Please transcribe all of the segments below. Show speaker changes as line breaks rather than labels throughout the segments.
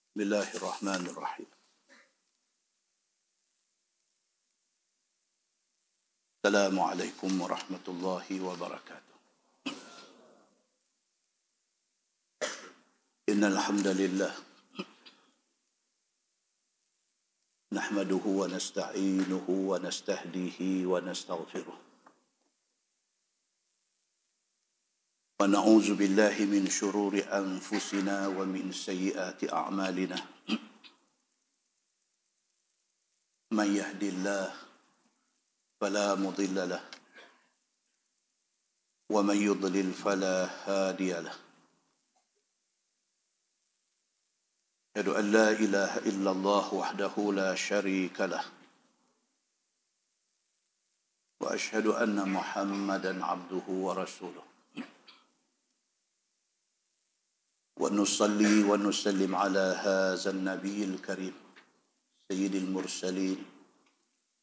Bismillahirrahmanirrahim. Assalamualaikum warahmatullahi wabarakatuh. Innal hamdalillah nahmaduhu wa nasta'inuhu wa nastahdihi wa nastaghfiruh. Wa na'udzu billahi min shururi anfusina wa min sayyiati a'malina. Man yahdihillahu fala mudilla lahu wa man yudlil fala hadiya lahu. Asyhadu an la ilaha illallah wahdahu la syarika lah wa asyhadu anna Muhammadan abduhu wa rasuluh. Wa nusalli wa nusallim ala hadzal nabiyil karim sayyidil mursalin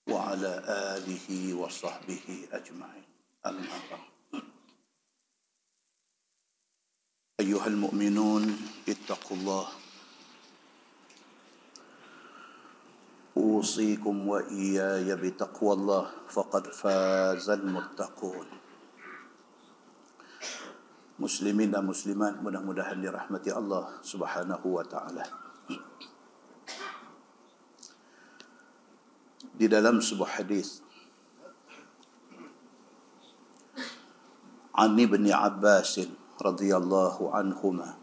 wa ala alihi wa sahbihi ajma'in. Amma ba'd. Ayyuhal mu'minun ittaqullah. Usikum wa iyaya bitaqwallah faqad fazal muttaqun. Muslimin dan muslimat, mudah-mudahan dirahmati Allah Subhanahu wa taala. Di dalam sebuah hadis an Ibn Abbas radhiyallahu anhuma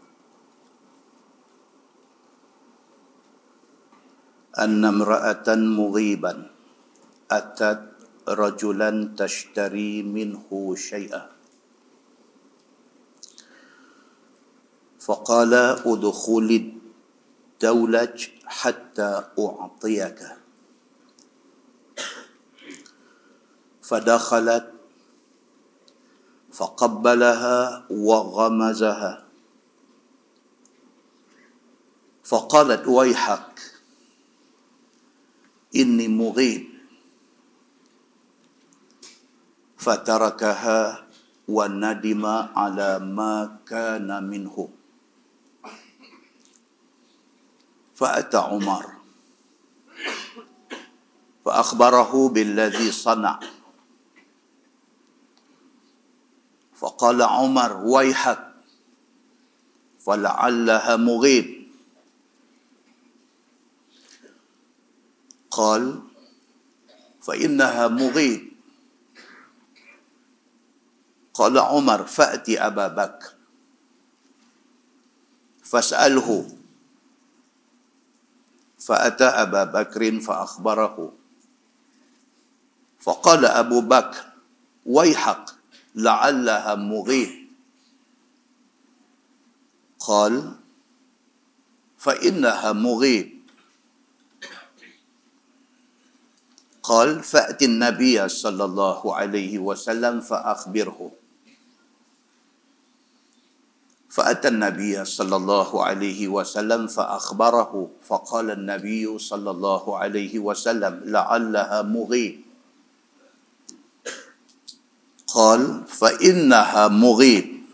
anna imra'atan mughiban atat rajulan tashtari minhu syai'an faqala udkhulid dawlaj hatta u'tiyaka fadakhalat faqabbalaha wa ghamazaha faqalat wayhak inni mughib fatarakaha wa nadima ala ma kana minhu fa'ata Umar fa akhbarahu billadhi sana' faqala Umar wayhak fala'allaha mughib qal fa innaha mughib qala Umar fa'ti Aba Bakr fas'alhu fa'ata Aba Bakrin fa akhbarahu faqala Abu Bakr wayhak la'allaha mughib qal fa innaha mughib قال فأت النبي صلى الله عليه وسلم فأخبره فأتى النبي صلى الله عليه وسلم فأخبره فقال النبي صلى الله عليه وسلم لعلها مغيب قال فإنها مغيب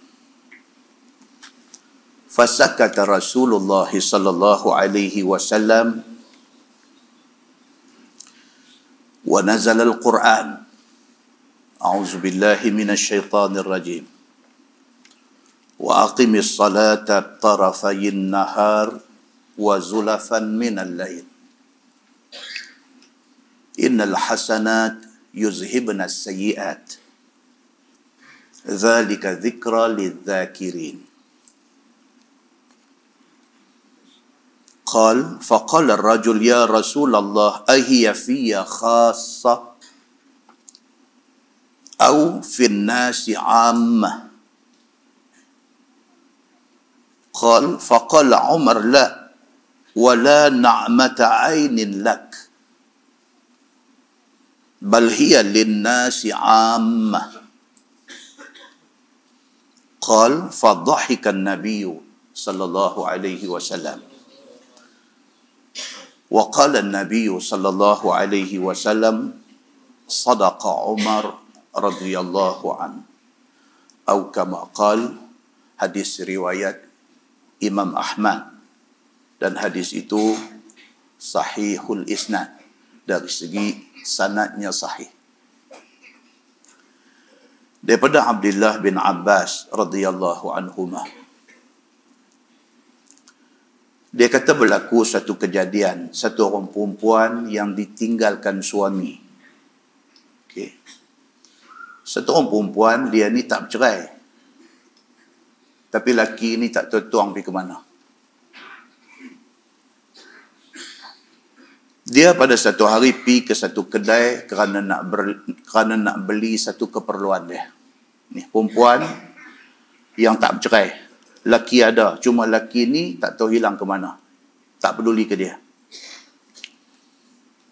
فسكت رسول الله صلى الله عليه وسلم ونزل القرآن أعوذ بالله من الشيطان الرجيم وأقم الصلاة طرفي النهار وزلفا من الليل إن الحسنات يذهبن السيئات ذلك ذكرى للذاكرين قال فقال الرجل يا رسول الله أهي في خاصة أو في الناس عامة قال فقال عمر لا ولا نعمة عين لك بل هي للناس عامة قال فضحك النبي صلى الله عليه وسلم وقال النبي صلى الله عليه وسلم صدق عمر رضي الله عنه أو كما قال. Hadis riwayat Imam Ahmad Dan hadis itu sahihul isnad, dari segi sanadnya sahih. Daripada Abdullah bin Abbas radhiyallahu anhumah, dia kata berlaku satu kejadian, satu orang perempuan yang ditinggalkan suami. Okey. Satu orang perempuan, dia ni tak bercerai. Tapi laki ni tak tahu tuang pergi ke mana. Dia pada satu hari pergi ke satu kedai kerana nak beli satu keperluan dia. Ni perempuan yang tak bercerai. Laki ada, cuma laki ni tak tahu hilang ke mana. Tak peduli ke dia.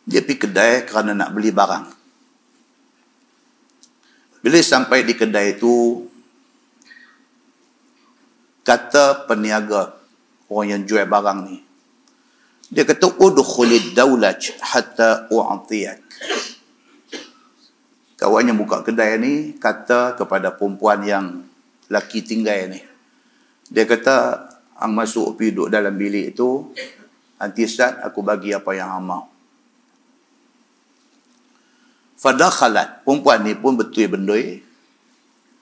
Dia pergi kedai kerana nak beli barang. Bila sampai di kedai itu, kata peniaga, orang yang jual barang ni, dia kata, udkhulid daulaj hatta u'atiyak. Kawan yang buka kedai ni kata kepada perempuan yang laki tinggal ni, dia kata, hang masuk pergi duduk dalam bilik itu, nanti saat aku bagi apa yang hang mau. Fadakhalat, perempuan ni pun betul bendoi,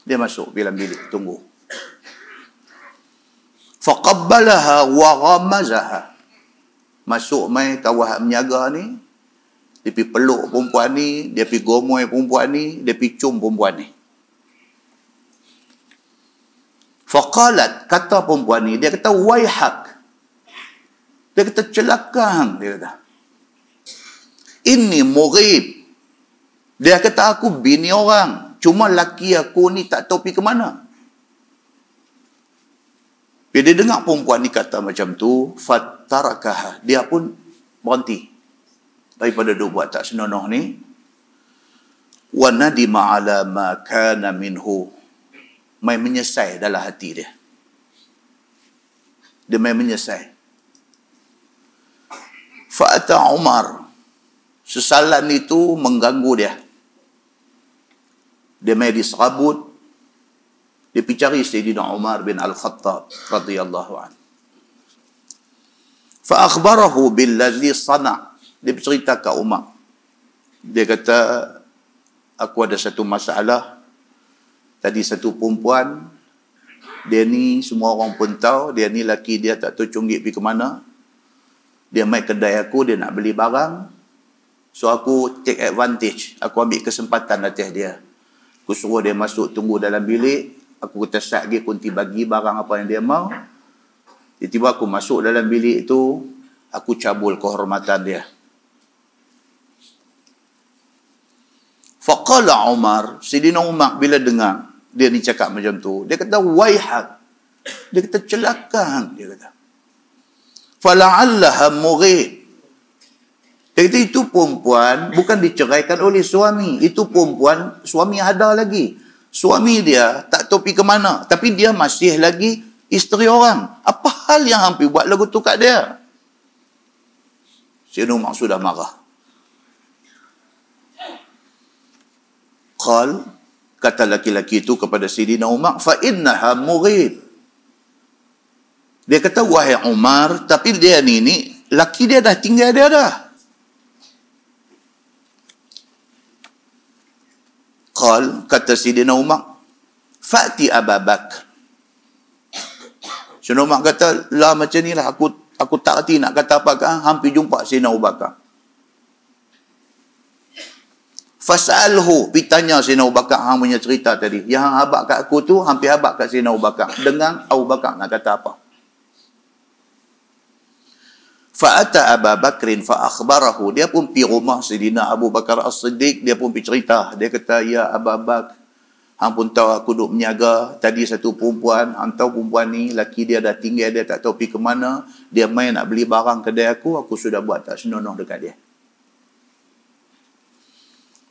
dia masuk dalam bilik, tunggu. Faqabbalaha wa ghamazaha. Masuk mai kawan menjaga ni, dia pergi peluk perempuan ni, dia pergi gomoi perempuan ni, dia pergi cium perempuan ni. Faqalat, kata perempuan ni, dia kata, waihak. Dia kata, celaka, dia kata. Ini mughib. Dia kata, aku bini orang. Cuma laki aku ni tak tahu pergi ke mana. Bila dia dengar perempuan ni kata macam tu, fatarakaha. Dia pun berhenti. Daripada dia buat tak senonoh ni. Wa nadima ala ma kana minhu. Mai menyesal dalam hati dia. Dia mai menyesal. Fa'ata Umar. Sesalan itu mengganggu dia. Dia mai diserabut. Dia pergi cari Sayyidina Umar bin Al-Khattab radhiyallahu anhu. Fa'akhbarahu billazi sana'. Dia bercerita ke Umar. Dia kata, aku ada satu masalah. Tadi satu perempuan, dia ni semua orang pun tahu, dia ni laki dia tak tahu cunggit pergi ke mana. Dia mai kedai aku, dia nak beli barang. So aku take advantage, aku ambil kesempatan atas dia. Aku suruh dia masuk tunggu dalam bilik, aku kata sat lagi kunti bagi barang apa yang dia mau. Tiba-tiba aku masuk dalam bilik itu, aku cabul kehormatan dia. Faqala Umar, Sayyidina Umar bila dengar dia ni cakap macam tu, dia kata waihak. Dia kata celaka, dia kata. Fala'allaha mughib. Dia kata itu perempuan bukan diceraikan oleh suami, itu perempuan suami ada lagi. Suami dia tak tahu pergi ke mana, tapi dia masih lagi isteri orang. Apa hal yang hampir buat lagu tu kat dia? Sayyidina Umar sudah marah. Qal, kata laki-laki itu kepada Sayyidina Umar, fa innaha mughib. Dia kata, wahai Umar, tapi dia ni laki dia dah tinggal dia dah. Qal, kata Sayyidina Umar, fa'ti Abu Bakar. Sayyidina Umar kata, lah macam ni lah, aku tak reti nak kata apa kan, hampir jumpa Sayyidina Abu Bakar. Fas'alhu, pitanya Sayyidina Abu Bakar hang punya cerita tadi. Yang hang habaq kat aku tu, hampir habaq kat Sayyidina Abu Bakar. Dengar Abu Bakar nak kata apa. Fa'ata Abu Bakrin fa'akhbarahu. Dia pun pergi rumah Sayyidina Abu Bakar As-Siddiq. Dia pun pergi cerita. Dia kata, ya Abu Bakar, hang pun tahu aku duduk menjaga. Tadi satu perempuan, hang tahu perempuan ni, laki dia dah tinggal, dia tak tahu pergi ke mana. Dia main nak beli barang kedai aku sudah buat tak senonoh dekat dia.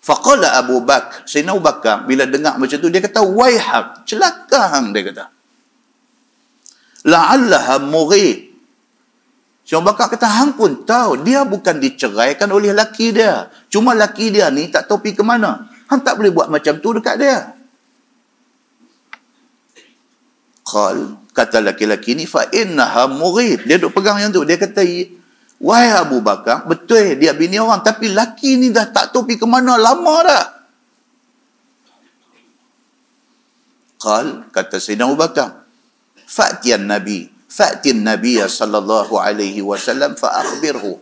Faqala Abu Bakar, Sayyidina Abu Bakar bila dengar macam tu dia kata waihak, celaka hang, dia kata. La'allaha mughib. Sayyidina Abu Bakar kata hang pun tahu dia bukan diceraikan oleh laki dia. Cuma laki dia ni tak tahu pergi ke mana. Hang tak boleh buat macam tu dekat dia. Qal, kata laki-laki ni, fa innaha mughib. Dia duk pegang yang tu. Dia kata, wahai Abu Bakar, betul dia bini orang, tapi laki ni dah tak tahu pergi ke mana lama dah. Qal, kata Sayyidina Abu Bakar, fa'tiyan Nabiya sallallahu alaihi wasallam fa akhbirhu.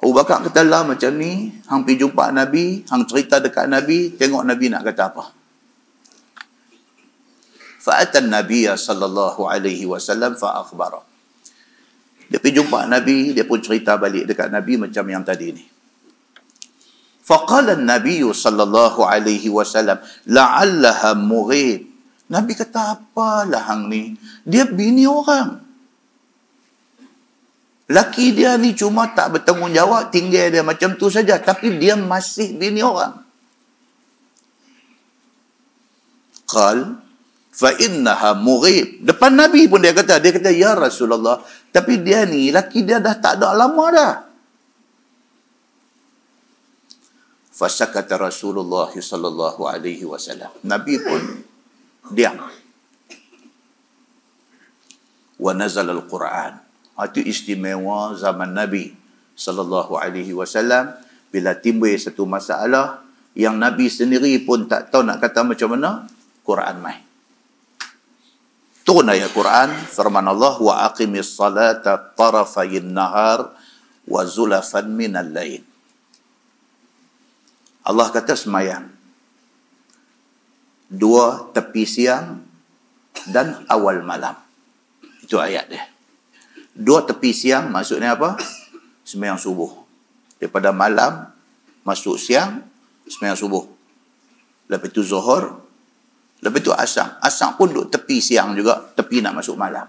Abu Bakar kata, lah macam ni, hang pergi jumpa Nabi, hang cerita dekat Nabi, tengok Nabi nak kata apa. Fa'atan Nabiya sallallahu alaihi wasallam fa akhbara. Dia pergi jumpa Nabi, dia pun cerita balik dekat Nabi macam yang tadi ni. Faqala an-nabiy sallallahu alaihi wasallam la'allaha mughib. Nabi kata, apalah hang ni? Dia bini orang. Laki dia ni cuma tak bertanggungjawab, tinggal dia macam tu saja, tapi dia masih bini orang. Qal fa innaha mughib. Depan Nabi pun dia kata, ya Rasulullah, tapi dia ni, laki dia dah tak ada lama dah. Fasakata Rasulullah sallallahu alaihi wasallam. Nabi pun diam. Wa nazal al-Quran. Itu istimewa zaman Nabi sallallahu alaihi wasallam, bila timbul satu masalah yang Nabi sendiri pun tak tahu nak kata macam mana, Quran mai. Turun ayat Quran, firman Allah, wa aqimis salata tarafayin nahar wa zulafan minal lain. Allah kata semayang dua tepi siang dan awal malam. Itu ayat dia. Dua tepi siang maksudnya apa? Semayang subuh. Daripada malam masuk siang, semayang subuh. Lepas itu zuhur, lepas itu asar. Asar pun duduk tepi siang juga, tepi nak masuk malam.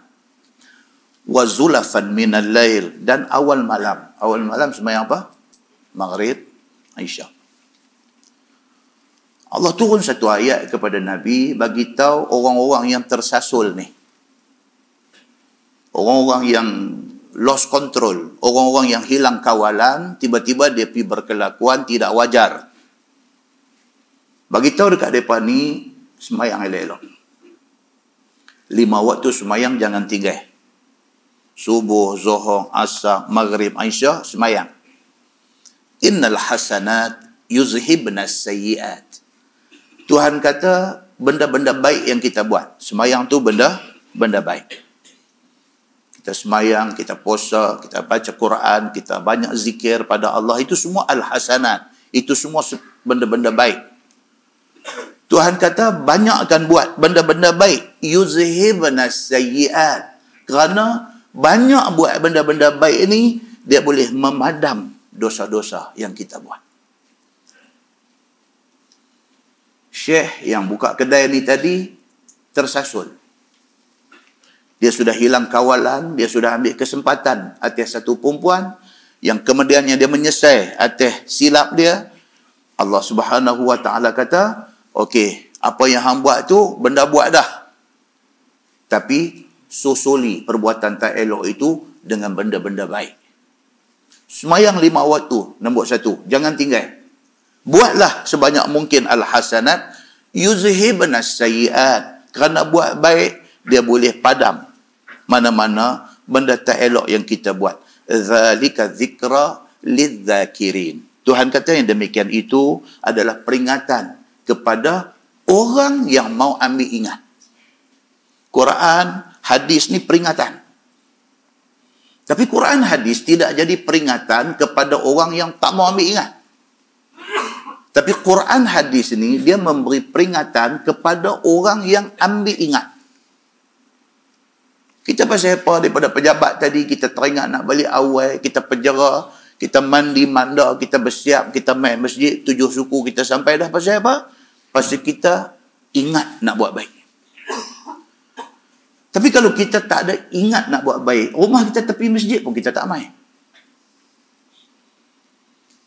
Wa zulafan minal lail, dan awal malam. Awal malam semayang apa? Maghrib, Isyak. Allah turun satu ayat kepada Nabi bagi tahu orang-orang yang tersasul ni. Orang-orang yang lost control, orang-orang yang hilang kawalan, tiba-tiba dia pergi berkelakuan tidak wajar. Bagi tahu dekat mereka ni, semayang elok-elok. 5 waktu semayang jangan tinggal. Subuh, zuhur, asar, maghrib, Isyak, semayang. Innal hasanat yuzhibna sayyiat. Tuhan kata benda-benda baik yang kita buat. Semayang tu benda baik. Kita semayang, kita puasa, kita baca Quran, kita banyak zikir pada Allah. Itu semua al-hasanat. Itu semua benda-benda baik. Tuhan kata banyakkan buat benda-benda baik. Yuzhibna sayyiat. Kerana banyak buat benda-benda baik ini, dia boleh memadam dosa-dosa yang kita buat. Syekh yang buka kedai ni tadi tersasul. Dia sudah hilang kawalan, dia sudah ambil kesempatan atas satu perempuan yang kemudiannya dia menyesal atas silap dia. Allah Subhanahu wa taala kata, okey, apa yang hang buat tu benda buat dah. Tapi susuli perbuatan tak elok itu dengan benda-benda baik. Semayang 5 waktu, nombor 1, jangan tinggal. Buatlah sebanyak mungkin al-hasanat yuzhibna sayyiat. Kerana buat baik, dia boleh padam mana-mana benda tak elok yang kita buat. Zalika dzikra lidzakirin. Tuhan kata yang demikian itu adalah peringatan kepada orang yang mau ambil ingat. Quran, hadis ni peringatan. Tapi Quran, hadis tidak jadi peringatan kepada orang yang tak mau ambil ingat. Tapi Quran, hadis ni dia memberi peringatan kepada orang yang ambil ingat. Kita pasal apa daripada pejabat tadi, kita teringat nak balik awal, kita penjara, kita mandi manda, kita bersiap, kita main masjid, 7 suku kita sampai dah. Pasal apa? Pasal kita ingat nak buat baik. Tapi kalau kita tak ada ingat nak buat baik, rumah kita tepi masjid pun kita tak main.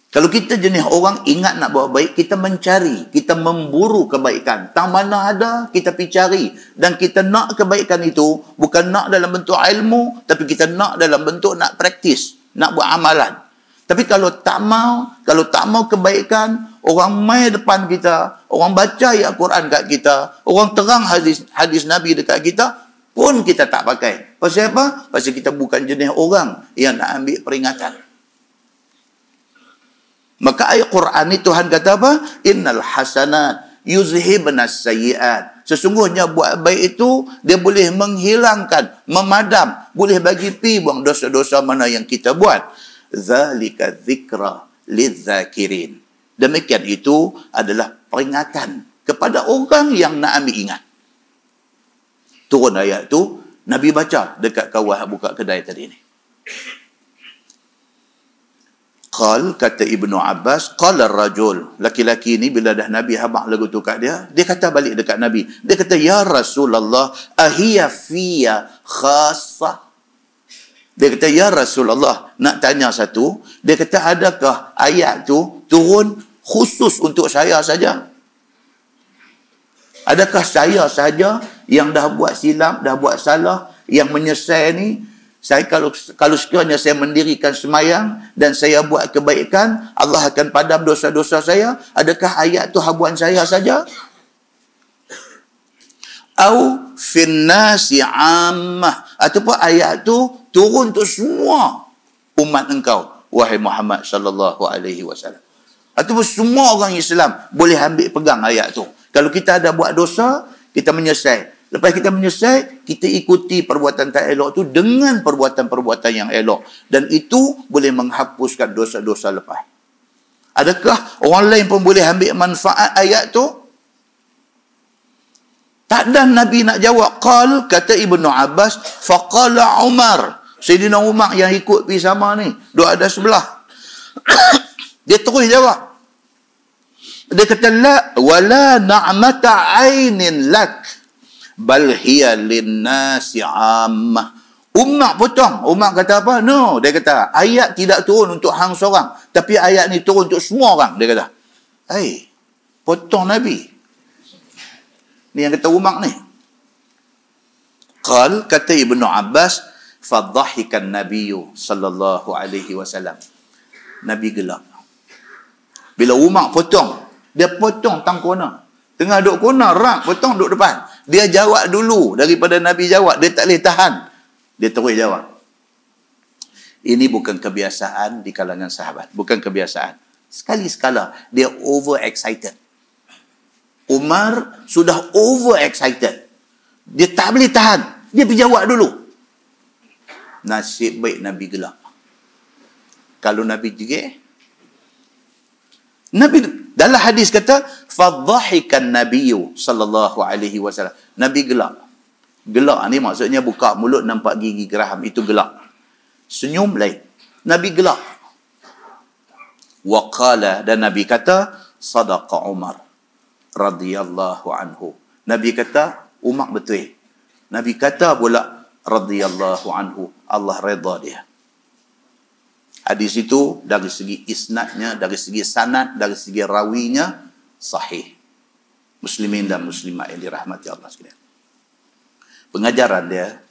Kalau kita jenis orang ingat nak buat baik, kita mencari, kita memburu kebaikan. Tang mana ada, kita pergi cari. Dan kita nak kebaikan itu, bukan nak dalam bentuk ilmu, tapi kita nak dalam bentuk nak praktis, nak buat amalan. Tapi kalau tak mau kebaikan, orang mai depan kita, orang baca ayat Quran kat kita, orang terang hadis Nabi dekat kita, pun kita tak pakai. Pasal apa? Pasal kita bukan jenis orang yang nak ambil peringatan. Maka ayat Quran ni Tuhan kata apa? Innal hasanat yuzhibnas sayyiat. Sesungguhnya buat baik itu dia boleh menghilangkan, memadam, boleh bagi pi buang dosa-dosa mana yang kita buat. Zalika dzikra lidzakirin. Demikian itu adalah peringatan kepada orang yang nak ambil ingat. Turun ayat tu, Nabi baca dekat kawan buka kedai tadi ni. Kata Ibnu Abbas, qala ar-rajul, laki-laki ni bila dah Nabi habaq lagu tu kat dia, dia kata balik dekat Nabi. Dia kata, ya Rasulullah, ahiya fiyya khassah. Dia kata, ya Rasulullah, nak tanya satu. Dia kata, adakah ayat tu turun khusus untuk saya saja? Adakah saya saja yang dah buat silap, dah buat salah, yang menyesal ni? Saya kalau sekiranya saya mendirikan semayang dan saya buat kebaikan, Allah akan padam dosa-dosa saya. Adakah ayat tu habuan saya saja? Au finnasi ammah, ataupun ayat tu turun untuk semua umat engkau, wahai Muhammad sallallahu alaihi wasallam. Ataupun semua orang Islam boleh ambil pegang ayat tu. Kalau kita ada buat dosa, kita menyesal. Lepas kita menyesal, kita ikuti perbuatan tak elok tu dengan perbuatan-perbuatan yang elok. Dan itu boleh menghapuskan dosa-dosa lepas. Adakah orang lain pun boleh ambil manfaat ayat tu? Tak ada Nabi nak jawab. Kata Ibnu Abbas, faqala Umar. Sayyidina Umar yang ikut pergi sama ni, duk ada sebelah. Dia terus jawab. Dia kata, la wala na'mata ainin lak, bal hiya linnasi ammah. Umar potong. Umar kata apa? No. Dia kata, ayat tidak turun untuk hang seorang, tapi ayat ni turun untuk semua orang. Dia kata, hey, potong Nabi. Ni yang kata Umar ni. Kata Ibnu Abbas, fadhahikan Nabiyyu sallallahu alaihi wasallam. Nabi gelak. Bila Umar potong, dia potong tang kona. Tengah duduk kona, rak, potong duduk depan. Dia jawab dulu daripada Nabi jawab. Dia tak boleh tahan. Dia terus jawab. Ini bukan kebiasaan di kalangan sahabat. Bukan kebiasaan. Sekali-sekala dia overexcited. Umar sudah overexcited. Dia tak boleh tahan. Dia pergi jawab dulu. Nasib baik Nabi gelak. Kalau Nabi jerit, Nabi dalam hadis kata, fadhahikan Nabiyyu sallallahu alaihi wasallam. Nabi gelak. Gelak ni maksudnya buka mulut nampak gigi geraham, itu gelak. Senyum lain. Nabi gelak. Wa qala, dan Nabi kata, sadaqa Umar radhiyallahu anhu. Nabi kata, Umar betul. Nabi kata pula, radhiyallahu anhu, Allah redha dia. Hadis itu dari segi isnadnya, dari segi sanad, dari segi rawinya sahih. Muslimin dan muslimat yang dirahmati Allah sekalian. Pengajaran dia,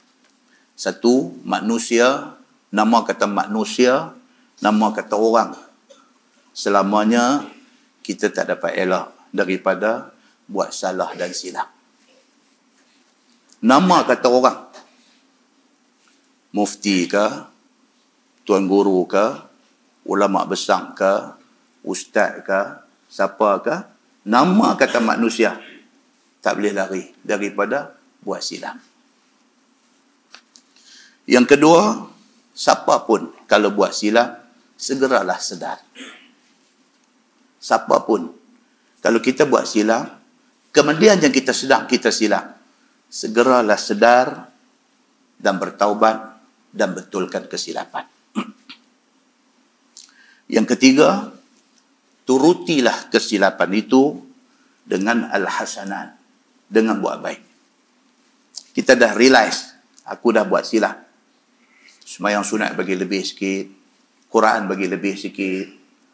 satu, manusia, nama kata manusia, nama kata orang, selamanya kita tak dapat elak daripada buat salah dan silap. Nama kata orang, mufti ke, tuan guru ke, ulama besar ke, ustaz ke, siapa ke, nama kata manusia tak boleh lari daripada buat silap. Yang kedua, siapa pun kalau buat silap, segeralah sedar. Siapa pun kalau kita buat silap, kemudian yang kita sedar kita silap, segeralah sedar dan bertaubat dan betulkan kesilapan. Yang ketiga, turutilah kesilapan itu dengan al-hasanat, dengan buat baik. Kita dah realize, aku dah buat silap. Sembahyang sunat bagi lebih sikit, Quran bagi lebih sikit,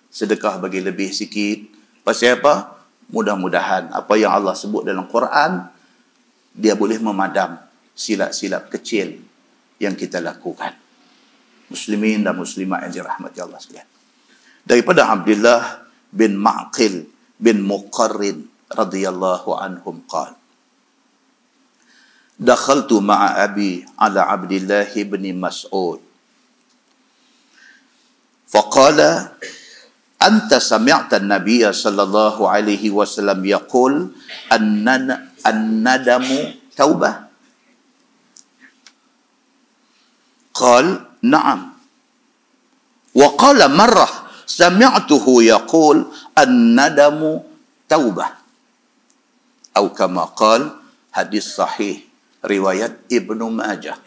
sedekah bagi lebih sikit. Pasal apa? Mudah-mudahan apa yang Allah sebut dalam Quran, dia boleh memadam silap-silap kecil yang kita lakukan. Muslimin dan muslimat yang dirahmati Allah sekalian. Daripada Abdullah bin Ma'qil bin Muqarrin radhiyallahu anhum qala, dakhaltu ma'a abi ala Abdullah bin Mas'ud. Faqala anta sami'ta an-nabiy sallallahu alaihi wasallam yaqul an-nadamu taubah. Qal na'am. Wa qala marrah sami'tuhu yaqul an-nadamu taubah. Atau kama qal, hadis sahih riwayat Ibnu Majah.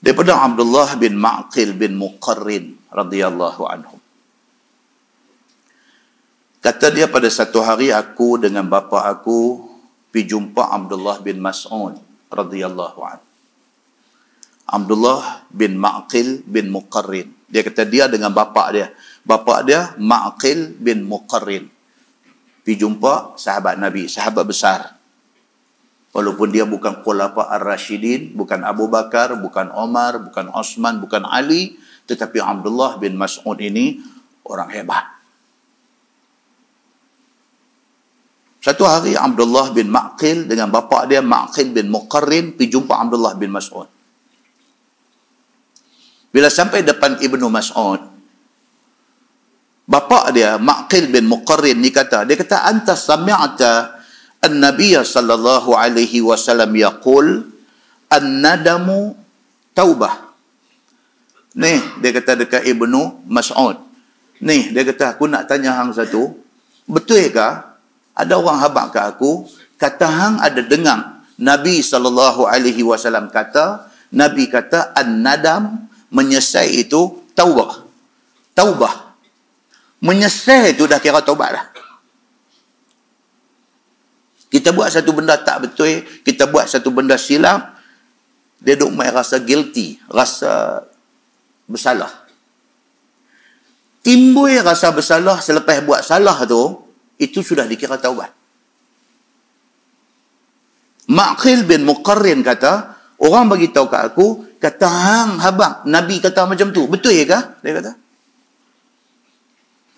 Daripada Abdullah bin Ma'qil bin Muqarrin radhiyallahu anhu. Kata dia, pada satu hari aku dengan bapa aku pergi jumpa Abdullah bin Mas'ud radhiyallahu anhu. Abdullah bin Ma'qil bin Muqarrin. Dia kata dia dengan bapa dia. Bapa dia Ma'qil bin Muqarrin. Pergi jumpa sahabat Nabi, sahabat besar. Walaupun dia bukan Khulafa Ar-Rashidin, bukan Abu Bakar, bukan Omar, bukan Osman, bukan Ali, tetapi Abdullah bin Mas'ud ini orang hebat. Satu hari Abdullah bin Ma'qil dengan bapa dia Ma'qil bin Muqarrin pergi jumpa Abdullah bin Mas'ud. Bila sampai depan Ibnu Mas'ud, bapa dia Ma'qil bin Muqarrin ni kata, dia kata anta sami'ta an-nabiy sallallahu alaihi wasallam yaqul an-nadamu taubah. Ni dia kata dekat Ibnu Mas'ud. Ni dia kata, aku nak tanya hang satu, betul ke ada orang habaq ke aku kata hang ada dengar Nabi sallallahu alaihi wasallam kata, Nabi kata an-nadam, menyesal itu taubah. Taubah. Menyesal itu dah kira taubat dah. Kita buat satu benda tak betul, kita buat satu benda silap, dia duk main rasa guilty, rasa bersalah. Timbul rasa bersalah selepas buat salah tu, itu sudah dikira taubat. Ma'qil bin Muqarrin kata, orang bagi tahu kat aku, kata hang habaq Nabi kata macam tu, betul ke? Dia kata.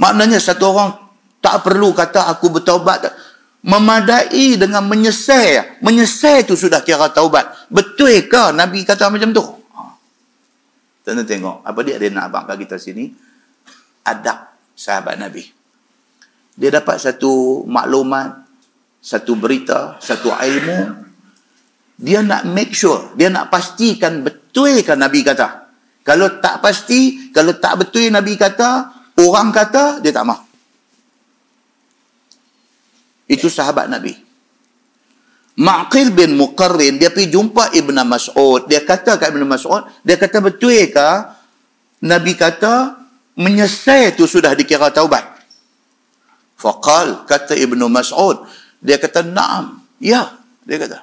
Maknanya satu orang tak perlu kata aku bertaubat, memadai dengan menyesal. Menyesal itu sudah kira taubat. Betul ke Nabi kata macam tu? Tuan-tuan tengok, apa dia nak abang kat kita sini? Adab sahabat Nabi. Dia dapat satu maklumat, satu berita, satu ilmu. Dia nak make sure, dia nak pastikan betul ke Nabi kata. Kalau tak pasti, kalau tak betul Nabi kata, orang kata, dia tak mahu. Itu sahabat Nabi. Ma'qil bin Muqarrin, dia pergi jumpa Ibn Mas'ud. Dia kata kat Ibn Mas'ud, dia kata betul ke Nabi kata menyesal itu sudah dikira taubat. Faqal, kata Ibn Mas'ud, dia kata na'am, ya, dia kata.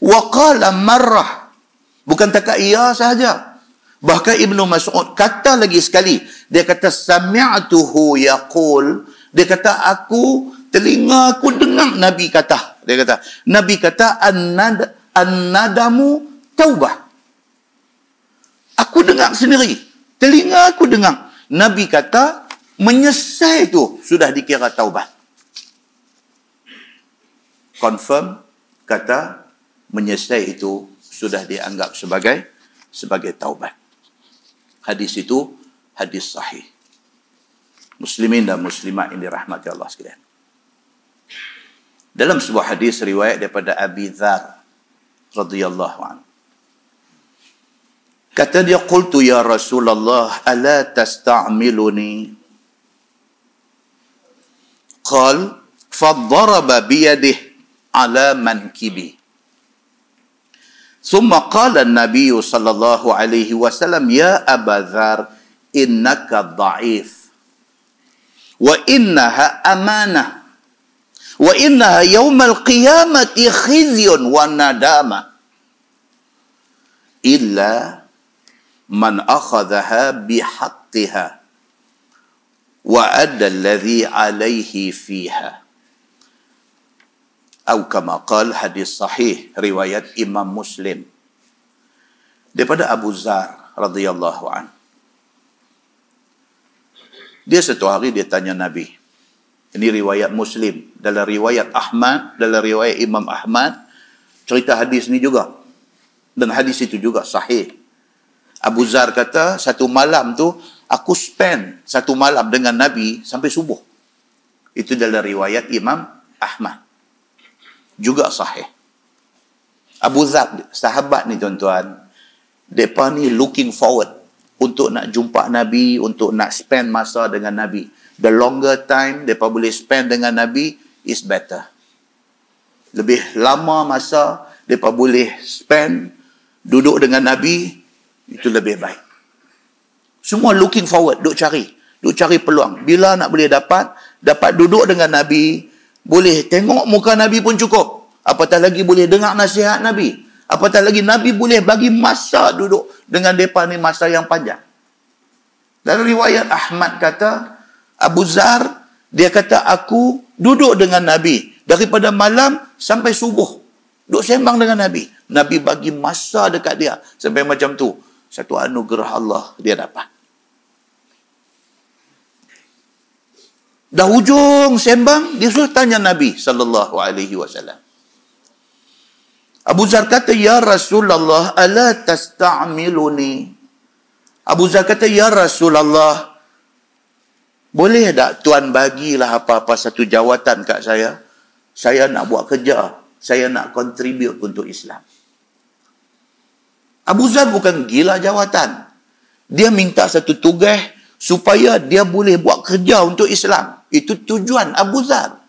Wa qala marrah, bukan takat ya sahaja. Bahkan Ibn Mas'ud kata lagi sekali, dia kata sami'tuhu yaqul, dia kata telinga aku dengar Nabi kata. Dia kata, Nabi kata an-nadamu taubah. Aku dengar sendiri. Telinga aku dengar. Nabi kata, menyesal itu sudah dikira taubat. Confirm, kata, menyesal itu sudah dianggap sebagai taubat. Hadis itu, hadis sahih. Muslimin dan muslimat yang dirahmati Allah sekalian. Dalam sebuah hadis riwayat daripada Abi Dzar radhiyallahu anhu. Kata dia, qultu ya Rasulullah, ala tasta'miluni? Qal, faddaraba biyadih ala mankibi. Thumma qala an-nabiy sallallahu alaihi wasallam, ya Aba Dzar, innaka dha'if. Wa innaha amanah. Wa innaha yawmal qiyamati khizyun wa nadama. Illa man akhadhaha bihaqqiha wa adda alladhi alayhi fiha. Atau kama qala, hadis sahih riwayat Imam Muslim. Daripada Abu Dzar radhiyallahu anhu. Dia satu hari dia tanya Nabi. Ini riwayat Muslim. Dalam riwayat Ahmad, dalam riwayat Imam Ahmad, cerita hadis ni juga. Dan hadis itu juga sahih. Abu Zar kata, satu malam tu, aku spend satu malam dengan Nabi sampai subuh. Itu dalam riwayat Imam Ahmad. Juga sahih. Abu Zar, sahabat ni tuan-tuan, mereka ni looking forward untuk nak jumpa Nabi, untuk nak spend masa dengan Nabi. The longer time mereka boleh spend dengan Nabi is better. Lebih lama masa mereka boleh spend duduk dengan Nabi, itu lebih baik. Semua looking forward, duk cari peluang. Bila nak boleh dapat duduk dengan Nabi, boleh tengok muka Nabi pun cukup. Apatah lagi boleh dengar nasihat Nabi. Apatah lagi Nabi boleh bagi masa duduk dengan mereka ni masa yang panjang. Dalam riwayat Ahmad kata, Abu Zar, dia kata aku duduk dengan Nabi daripada malam sampai subuh. Duk sembang dengan Nabi. Nabi bagi masa dekat dia. Sampai macam tu. Satu anugerah Allah dia dapat. Dah hujung sembang, dia suruh tanya Nabi SAW. Abu Zar kata, Ya Rasulullah, ala tasta'amiluni? Abu Zar kata, Ya Rasulullah, boleh tak Tuan bagilah apa-apa satu jawatan kat saya? Saya nak buat kerja. Saya nak contribute untuk Islam. Abu Zar bukan gila jawatan. Dia minta satu tugas supaya dia boleh buat kerja untuk Islam. Itu tujuan Abu Zar.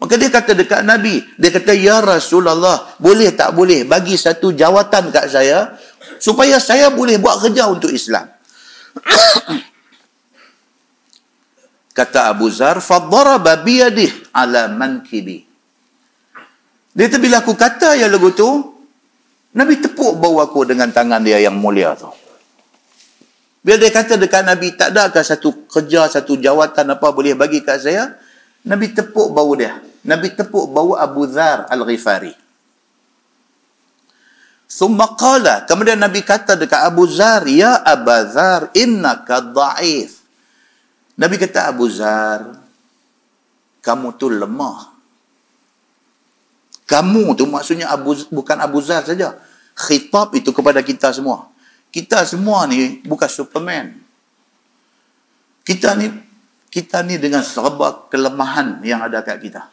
Maka dia kata dekat Nabi, dia kata, Ya Rasulullah, boleh tak boleh bagi satu jawatan kat saya supaya saya boleh buat kerja untuk Islam. Kata Abu Zar, fadaraba biyadih ala mankibi. Dia kata, bila aku kata yang lagu tu, Nabi tepuk bahu aku dengan tangan dia yang mulia tu. Bila dia kata dekat Nabi, tak adakah satu kerja, satu jawatan apa boleh bagi kat saya? Nabi tepuk bahu dia. Nabi tepuk bahu Abu Zar Al-Ghifari. Thumma qala, kemudian Nabi kata dekat Abu Zar, Ya Abu Zar, innaka dha'if. Nabi kata, Abu Zar, kamu tu lemah. Kamu tu maksudnya bukan Abu Zar saja. Khitab itu kepada kita semua. Kita semua ni bukan Superman. Kita ni dengan serba kelemahan yang ada kat kita.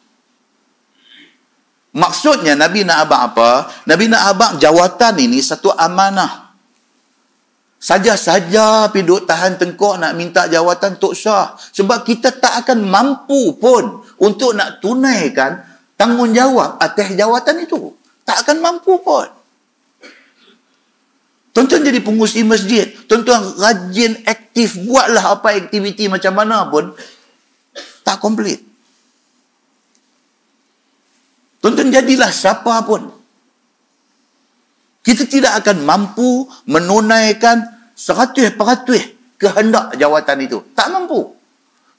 Maksudnya Nabi nak abang apa? Nabi nak abang jawatan ini satu amanah. Saja-saja pergi duduk tahan tengkok nak minta jawatan tak sah. Sebab kita tak akan mampu pun untuk nak tunaikan tanggungjawab atas jawatan itu. Tak akan mampu pun. Tuan-tuan jadi pengurusi masjid. Tuan-tuan rajin, aktif, buatlah apa aktiviti macam mana pun. Tak komplit. Tuan-tuan jadilah siapa pun. Kita tidak akan mampu menunaikan 100% kehendak jawatan itu. Tak mampu.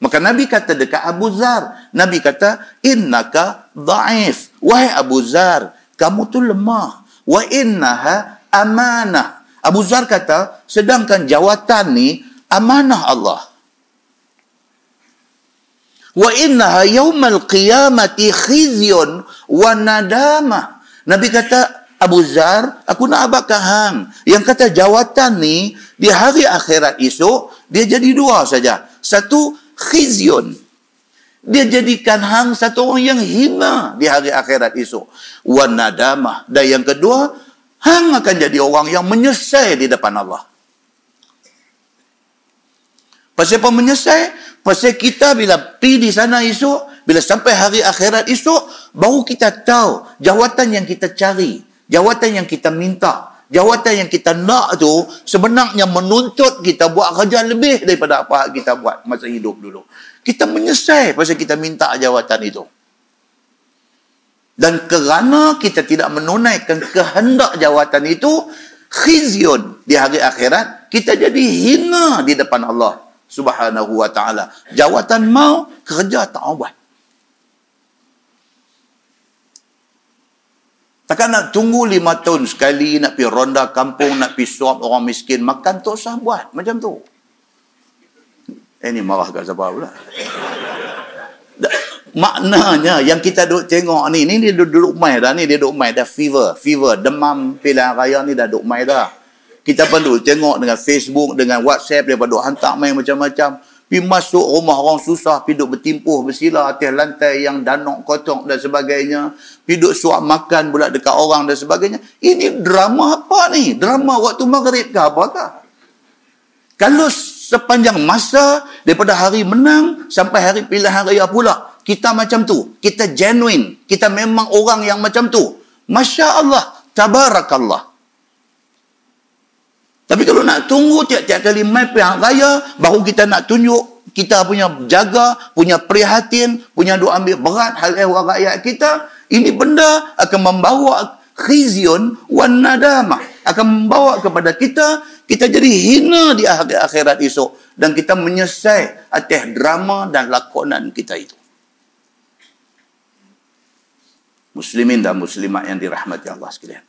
Maka Nabi kata dekat Abu Zar, Nabi kata, innaka dha'if. Wahai Abu Zar, kamu tu lemah. Wa innaha amanah. Abu Zar kata, sedangkan jawatan ni amanah Allah. Wa innaha yaumal qiyamati khizyun wa nadamah. Nabi kata, Abu Zar, aku nak abakkan hang. Yang kata jawatan ni, di hari akhirat esok, dia jadi dua saja. Satu, khizyun. Dia jadikan hang satu orang yang hina di hari akhirat esok. Wa nadamah. Dan yang kedua, hang akan jadi orang yang menyesal di depan Allah. Pasal apa menyesal? Pasal kita bila pergi di sana esok, bila sampai hari akhirat esok, baru kita tahu jawatan yang kita cari, jawatan yang kita minta, jawatan yang kita nak tu sebenarnya menuntut kita buat kerja lebih daripada apa kita buat masa hidup dulu. Kita menyesal pasal kita minta jawatan itu. Dan kerana kita tidak menunaikan kehendak jawatan itu, khizyun di hari akhirat, kita jadi hina di depan Allah Subhanahu wa ta'ala. Jawatan mau, kerja tak mau buat. Takkan nak tunggu 5 tahun sekali, nak pergi ronda kampung, nak pergi suap orang miskin, makan tak usah buat. Macam tu. Ini marah kat siapa pula. Maknanya yang kita duk tengok ni dia duduk mai dah ni, dia duk mai dah fever, demam pilihan raya ni dah duk mai dah. Kita pun duk tengok dengan Facebook, dengan WhatsApp, dia duk hantar main macam-macam. Pergi masuk rumah orang susah, pergi duk bertimpuh, bersila atas lantai yang danok kotor dan sebagainya. Pergi duk suap makan pula dekat orang dan sebagainya. Ini drama apa ni? Drama waktu maghrib ke apakah? Kalau sepanjang masa daripada hari menang sampai hari pilihan raya pula, kita macam tu, kita genuine, kita memang orang yang macam tu, Masya Allah, Tabarakallah. Tapi kalau nak tunggu tiap-tiap kali mai pilihan raya, baru kita nak tunjuk kita punya jaga, punya prihatin, punya duk ambil berat hal ehwal rakyat kita, ini benda akan membawa khizyun wan nadamah, akan membawa kepada kita jadi hina di akhirat esok, dan kita menyesal atas drama dan lakonan kita itu. Muslimin dan muslimat yang dirahmati Allah sekalian.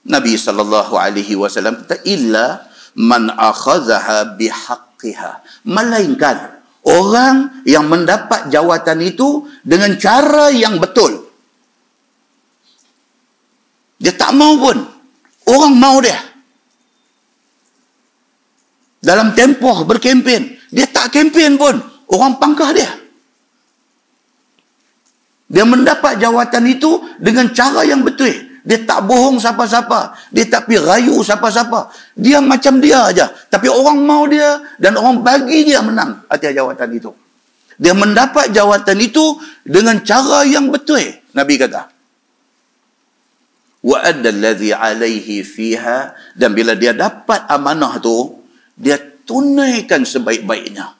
Nabi SAW kata, illa man akhadhaha bihaqqiha. Melainkan orang yang mendapat jawatan itu dengan cara yang betul. Dia tak mau pun. Orang mau dia. Dalam tempoh berkempen, dia tak kempen pun. Orang pangkah dia. Dia mendapat jawatan itu dengan cara yang betul. Dia tak bohong siapa-siapa. Dia tak pergi rayu siapa-siapa. Dia macam dia aja. Tapi orang mau dia dan orang bagi dia menang atas jawatan itu. Dia mendapat jawatan itu dengan cara yang betul. Nabi kata. Wa adda allazi alaihi fiha, dan bila dia dapat amanah tu, dia tunaikan sebaik-baiknya.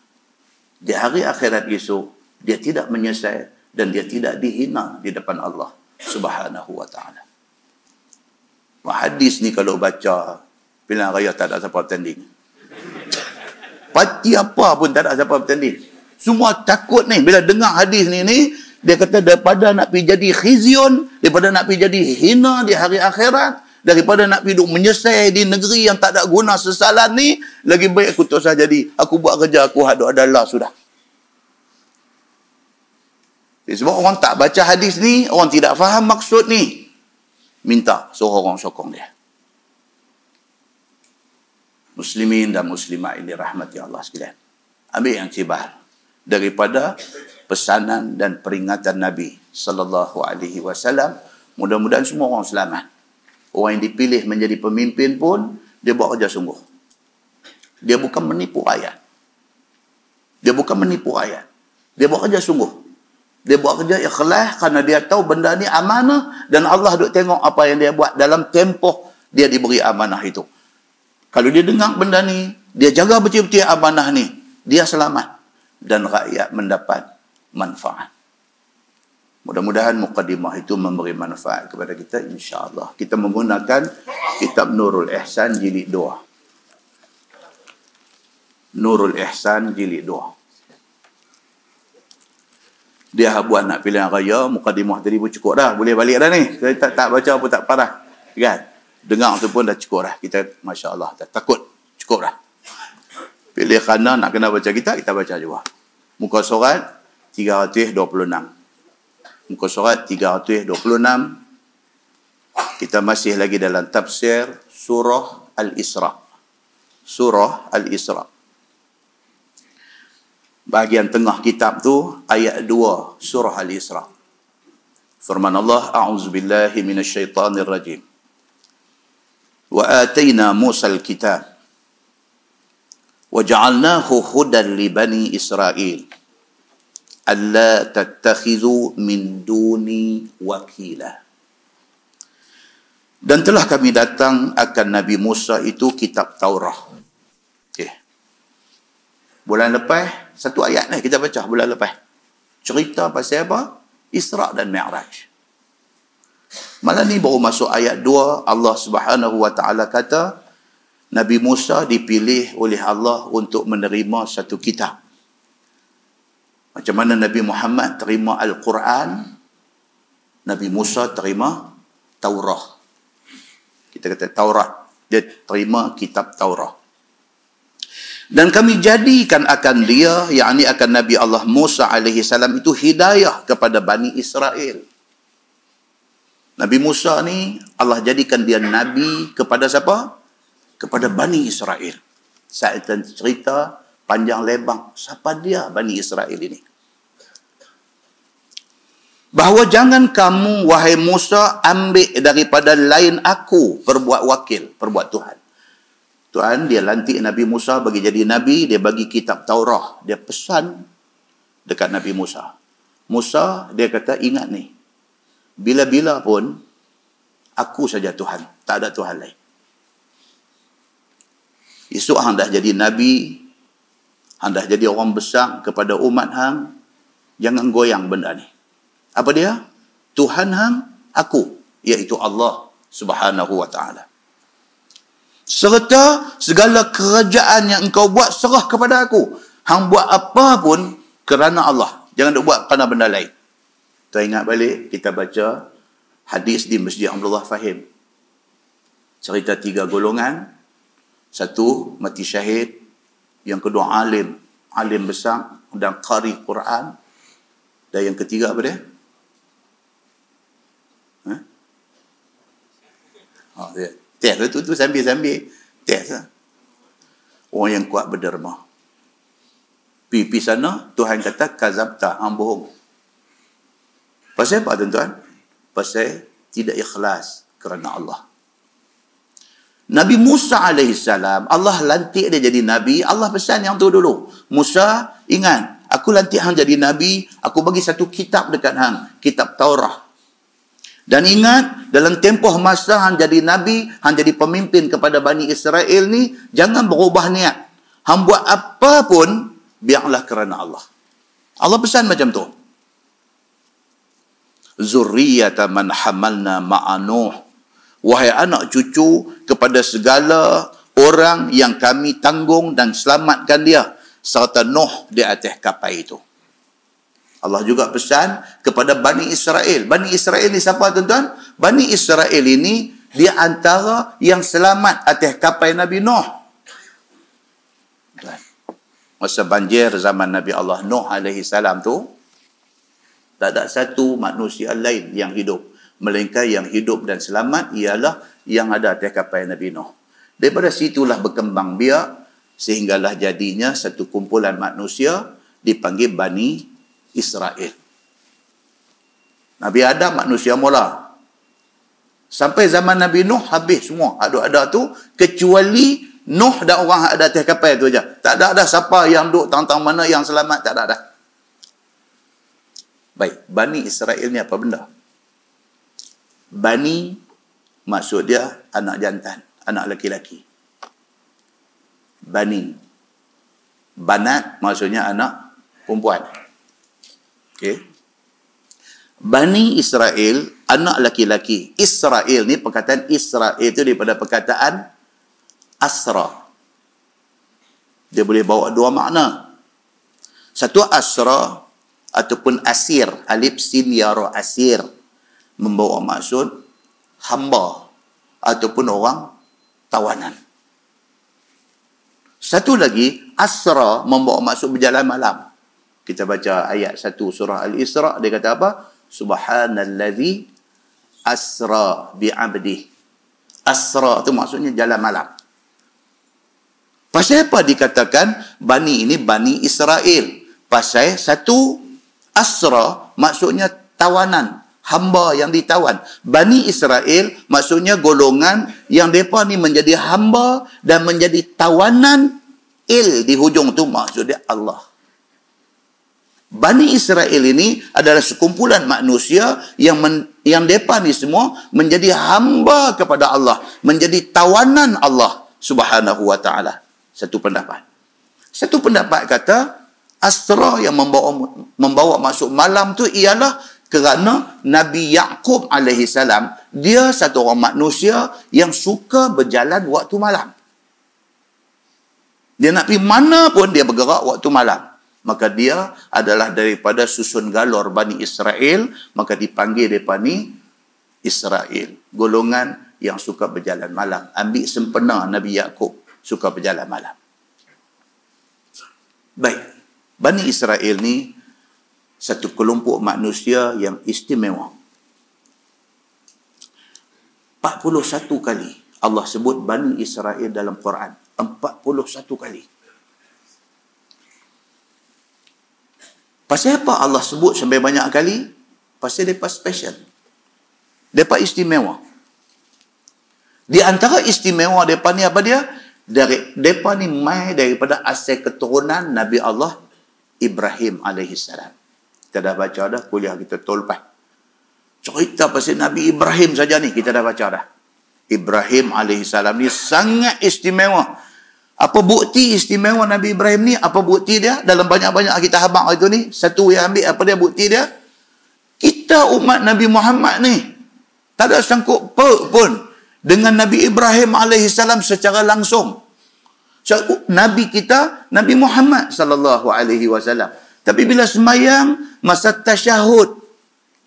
Di hari akhirat esok, dia tidak menyesal dan dia tidak dihina di depan Allah Subhanahu wa ta'ala. Hadis ni kalau baca pilihan raya tak ada siapa bertanding. Parti apa pun tak ada siapa bertanding. Semua takut ni bila dengar hadis ni dia kata daripada nak pergi jadi khizyun, daripada nak pergi jadi hina di hari akhirat, daripada nak pergi duk menyesal di negeri yang tak ada guna sesalan ni, lagi baik aku tak usah jadi. Aku buat kerja aku hadap adalah sudah. Sebab orang tak baca hadis ni, orang tidak faham maksud ni. Minta suruh orang sokong dia. Muslimin dan muslimat ini rahmati Allah sekalian. Ambil yang cibar daripada pesanan dan peringatan Nabi sallallahu alaihi wasallam. Mudah-mudahan semua orang selamat. Orang yang dipilih menjadi pemimpin pun dia buat kerja sungguh. Dia bukan menipu rakyat. Dia buat kerja sungguh. Dia buat kerja ikhlas kerana dia tahu benda ni amanah dan Allah duk tengok apa yang dia buat dalam tempoh dia diberi amanah itu. Kalau dia dengar benda ni, dia jaga betul-betul amanah ni, dia selamat dan rakyat mendapat manfaat. Mudah-mudahan mukadimah itu memberi manfaat kepada kita, insya-Allah. Kita menggunakan kitab Nurul Ihsan jilid 2. Nurul Ihsan jilid 2. Dia buat nak pilihan raya, mukadimah tadi pun cukup dah. Boleh balik dah ni. Kita tak baca pun tak parah. Kan? Dengar tu pun dah cukup dah. Kita, Masya Allah, tak takut. Cukup dah. Pilih khana nak kena baca kita baca juga. Muka surat 326. Muka surat 326. Kita masih lagi dalam tafsir surah Al-Isra. Surah Al-Isra. Bahagian tengah kitab tu ayat 2 surah Al-Isra. Firman Allah, a'udzubillahi minasyaitanir rajim. Wa atayna Musa al-kitab wa ja'alnahu hudan li bani Israil alla tattakhidhu min duni wakila. Dan telah kami datang akan Nabi Musa itu kitab Taurat. Bulan lepas, satu ayat ni kita baca bulan lepas. Cerita pasal apa? Isra dan Mi'raj. Malam ni baru masuk ayat 2, Allah Subhanahu wa ta'ala kata, Nabi Musa dipilih oleh Allah untuk menerima satu kitab. Macam mana Nabi Muhammad terima Al-Quran, Nabi Musa terima Taurat. Kita kata Taurat, dia terima kitab Taurat. Dan kami jadikan akan dia, yakni akan Nabi Allah Musa alaihi salam itu hidayah kepada Bani Israel. Nabi Musa ni Allah jadikan dia Nabi kepada siapa? Kepada Bani Israel. Saya akan cerita panjang lebar. Siapa dia Bani Israel ini? Bahawa jangan kamu, wahai Musa, ambil daripada lain aku, perbuat wakil, perbuat Tuhan. Tuhan, dia lantik Nabi Musa bagi jadi Nabi, dia bagi kitab Taurah. Dia pesan dekat Nabi Musa. Musa, dia kata, ingat ni, bila-bila pun, aku saja Tuhan, tak ada Tuhan lain. Esok hang dah jadi Nabi, hang dah jadi orang besar kepada umat hang, jangan goyang benda ni. Apa dia? Tuhan hang, aku, iaitu Allah Subhanahu wa ta'ala. Serta segala kerajaan yang engkau buat serah kepada aku. Hang buat apa pun kerana Allah. Jangan duk buat kerana benda lain. Tuan ingat balik, kita baca hadis di Masjid Abdullah Fahim. Cerita 3 golongan. 1, mati syahid. Yang kedua, alim. Alim besar dan qari Quran. Dan yang ketiga apa dia? Oh, dia. Test tu sambil-sambil. Test lah. Orang yang kuat berderma. Pergi sana, Tuhan kata, kazabta, hang bohong. Pasal apa tuan-tuan? Pasal tidak ikhlas kerana Allah. Nabi Musa AS, Allah lantik dia jadi Nabi, Allah pesan yang tu dulu. Musa, ingat, aku lantik hang jadi Nabi, aku bagi satu kitab dekat hang, kitab Taurah. Dan ingat, dalam tempoh masa hang jadi Nabi, hang jadi pemimpin kepada Bani Israel ni, jangan berubah niat. Hang buat apa pun, biarlah kerana Allah. Allah pesan macam tu. Zurriyata man hamalna ma'a Nuh. Wahai anak cucu kepada segala orang yang kami tanggung dan selamatkan dia, serta Nuh di atas kapal itu. Allah juga pesan kepada Bani Israel. Bani Israel ni siapa tuan-tuan? Bani Israel ini dia antara yang selamat atas kapal Nabi Nuh. Masa banjir zaman Nabi Allah Nuh alaihi salam tu, tak ada satu manusia lain yang hidup. Melainkan yang hidup dan selamat ialah yang ada atas kapal Nabi Nuh. Daripada situlah berkembang biak sehinggalah jadinya satu kumpulan manusia dipanggil Bani Israel. Nabi Adam manusia mula. Sampai zaman Nabi Nuh habis semua. Ada tu kecuali Nuh dan orang ada atas kapal tu aja. Tak ada siapa yang duduk tang-tang mana yang selamat, tak ada. Baik, Bani Israel ni apa benda? Bani maksud dia anak jantan, anak lelaki-lelaki. Bani. Banat maksudnya anak perempuan. Okay. Bani Israel, anak laki-laki. Israel ni, perkataan Israel itu daripada perkataan asra. Dia boleh bawa dua makna. Satu asra ataupun asir. Alif sin ya ra, asir. Membawa maksud hamba ataupun orang tawanan. Satu lagi, asra membawa maksud berjalan malam. Kita baca ayat 1 surah Al-Isra, dia kata apa? Subhanallazi asra bi'abdih. Asra tu maksudnya jalan malam. Pasal apa dikatakan Bani ini Bani Israel? Pasal satu, asra maksudnya tawanan, hamba yang ditawan. Bani Israel maksudnya golongan yang mereka ni menjadi hamba dan menjadi tawanan. Di hujung tu maksudnya Allah. Bani Israel ini adalah sekumpulan manusia yang mereka ni semua menjadi hamba kepada Allah, menjadi tawanan Allah Subhanahu wa ta'ala. Satu pendapat. Satu pendapat kata asra yang membawa maksud malam tu ialah kerana Nabi Yaqub alaihi salam, dia satu orang manusia yang suka berjalan waktu malam. Dia nak pergi mana pun dia bergerak waktu malam. Maka dia adalah daripada susun galor Bani Israel, maka dipanggil mereka ni Israel. Golongan yang suka berjalan malam. Ambil sempena Nabi Yaqub suka berjalan malam. Baik. Bani Israel ni satu kelompok manusia yang istimewa. 41 kali Allah sebut Bani Israel dalam Quran. 41 kali. Pasal apa Allah sebut sampai banyak kali? Pasal mereka special. Mereka istimewa. Di antara istimewa mereka ni apa dia? Mereka ni mai daripada asal keturunan Nabi Allah Ibrahim alaihissalam. Kita dah baca dah kuliah kita tolpah. Cerita pasal Nabi Ibrahim saja ni kita dah baca dah. Ibrahim alaihissalam ni sangat istimewa. Apa bukti istimewa Nabi Ibrahim ni? Apa bukti dia? Dalam banyak-banyak kita habaq itu ni, satu yang ambil apa dia bukti dia? Kita umat Nabi Muhammad ni tak ada sangkut paut pun dengan Nabi Ibrahim alaihissalam secara langsung. So, Nabi kita Nabi Muhammad sallallahu alaihi wasallam. Tapi bila semayang masa tasyahud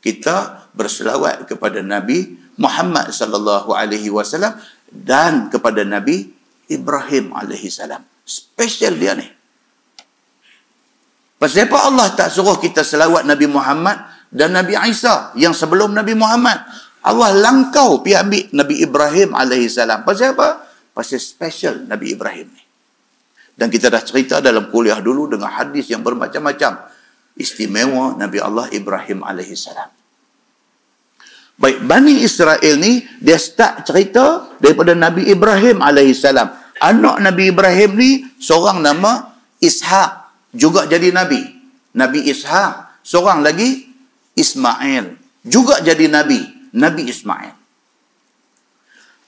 kita berselawat kepada Nabi Muhammad sallallahu alaihi wasallam dan kepada Nabi Ibrahim alaihi salam. Special dia ni. Pasal apa Allah tak suruh kita selawat Nabi Muhammad dan Nabi Isa yang sebelum Nabi Muhammad? Allah langkau pergi ambil Nabi Ibrahim alaihi salam. Pasal apa? Pasal special Nabi Ibrahim ni. Dan kita dah cerita dalam kuliah dulu dengan hadis yang bermacam-macam. Istimewa Nabi Allah Ibrahim alaihi salam. Baik, Bani Israel ni, dia start cerita daripada Nabi Ibrahim alaihissalam. Anak Nabi Ibrahim ni, seorang nama Ishak. Juga jadi Nabi. Nabi Ishak. Seorang lagi, Ismail. Juga jadi Nabi. Nabi Ismail.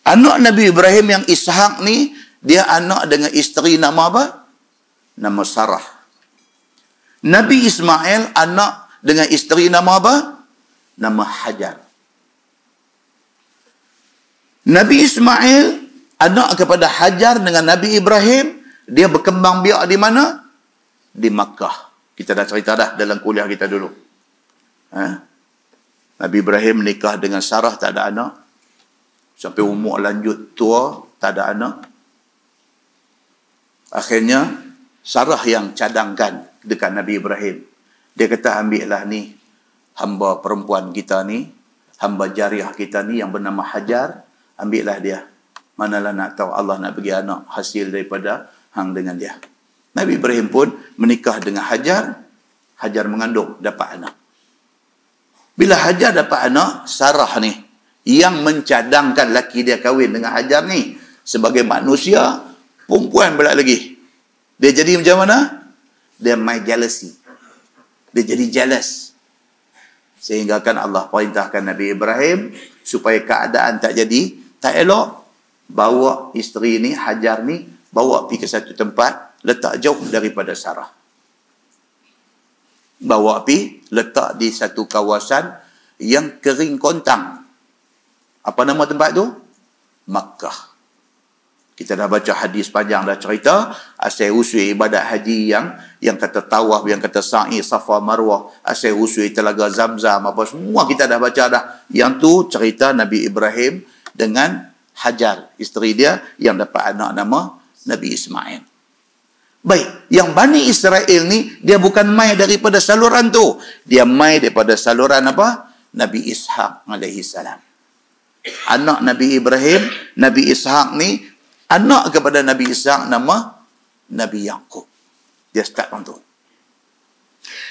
Anak Nabi Ibrahim yang Ishak ni, dia anak dengan isteri nama apa? Nama Sarah. Nabi Ismail anak dengan isteri nama apa? Nama Hajar. Nabi Ismail anak kepada Hajar dengan Nabi Ibrahim, dia berkembang biak di mana? Di Makkah. Kita dah cerita dah dalam kuliah kita dulu. Nabi Ibrahim menikah dengan Sarah, tak ada anak. Sampai umur lanjut tua, tak ada anak. Akhirnya Sarah yang cadangkan dekat Nabi Ibrahim. Dia kata, ambillah ni hamba perempuan kita ni, hamba jariah kita ni yang bernama Hajar. Ambillah dia. Manalah nak tahu Allah nak bagi anak hasil daripada hang dengan dia. Nabi Ibrahim pun menikah dengan Hajar. Hajar mengandung, dapat anak. Bila Hajar dapat anak, Sarah ni yang mencadangkan laki dia kahwin dengan Hajar ni sebagai manusia, perempuan pula lagi. Dia jadi macam mana? Dia my jealousy. Dia jadi jealous. Sehingga kan Allah perintahkan Nabi Ibrahim supaya keadaan tak jadi tak elok, bawa isteri ni, Hajar ni, bawa pergi ke satu tempat, letak jauh daripada Sarah. Bawa pergi, letak di satu kawasan yang kering kontang. Apa nama tempat tu? Makkah. Kita dah baca hadis panjang, dah cerita asal usul ibadat haji yang kata tawaf, yang kata sa'i, safa, marwah, asal usul telaga Zamzam, apa semua kita dah baca dah. Yang tu cerita Nabi Ibrahim dengan Hajar, isteri dia yang dapat anak nama Nabi Ismail. Baik, yang Bani Israel ni, dia bukan mai daripada saluran tu. Dia mai daripada saluran apa? Nabi Ishak alaihi salam. Anak Nabi Ibrahim, Nabi Ishak ni, anak kepada Nabi Ishak nama Nabi Yaqub. Dia start macam tu.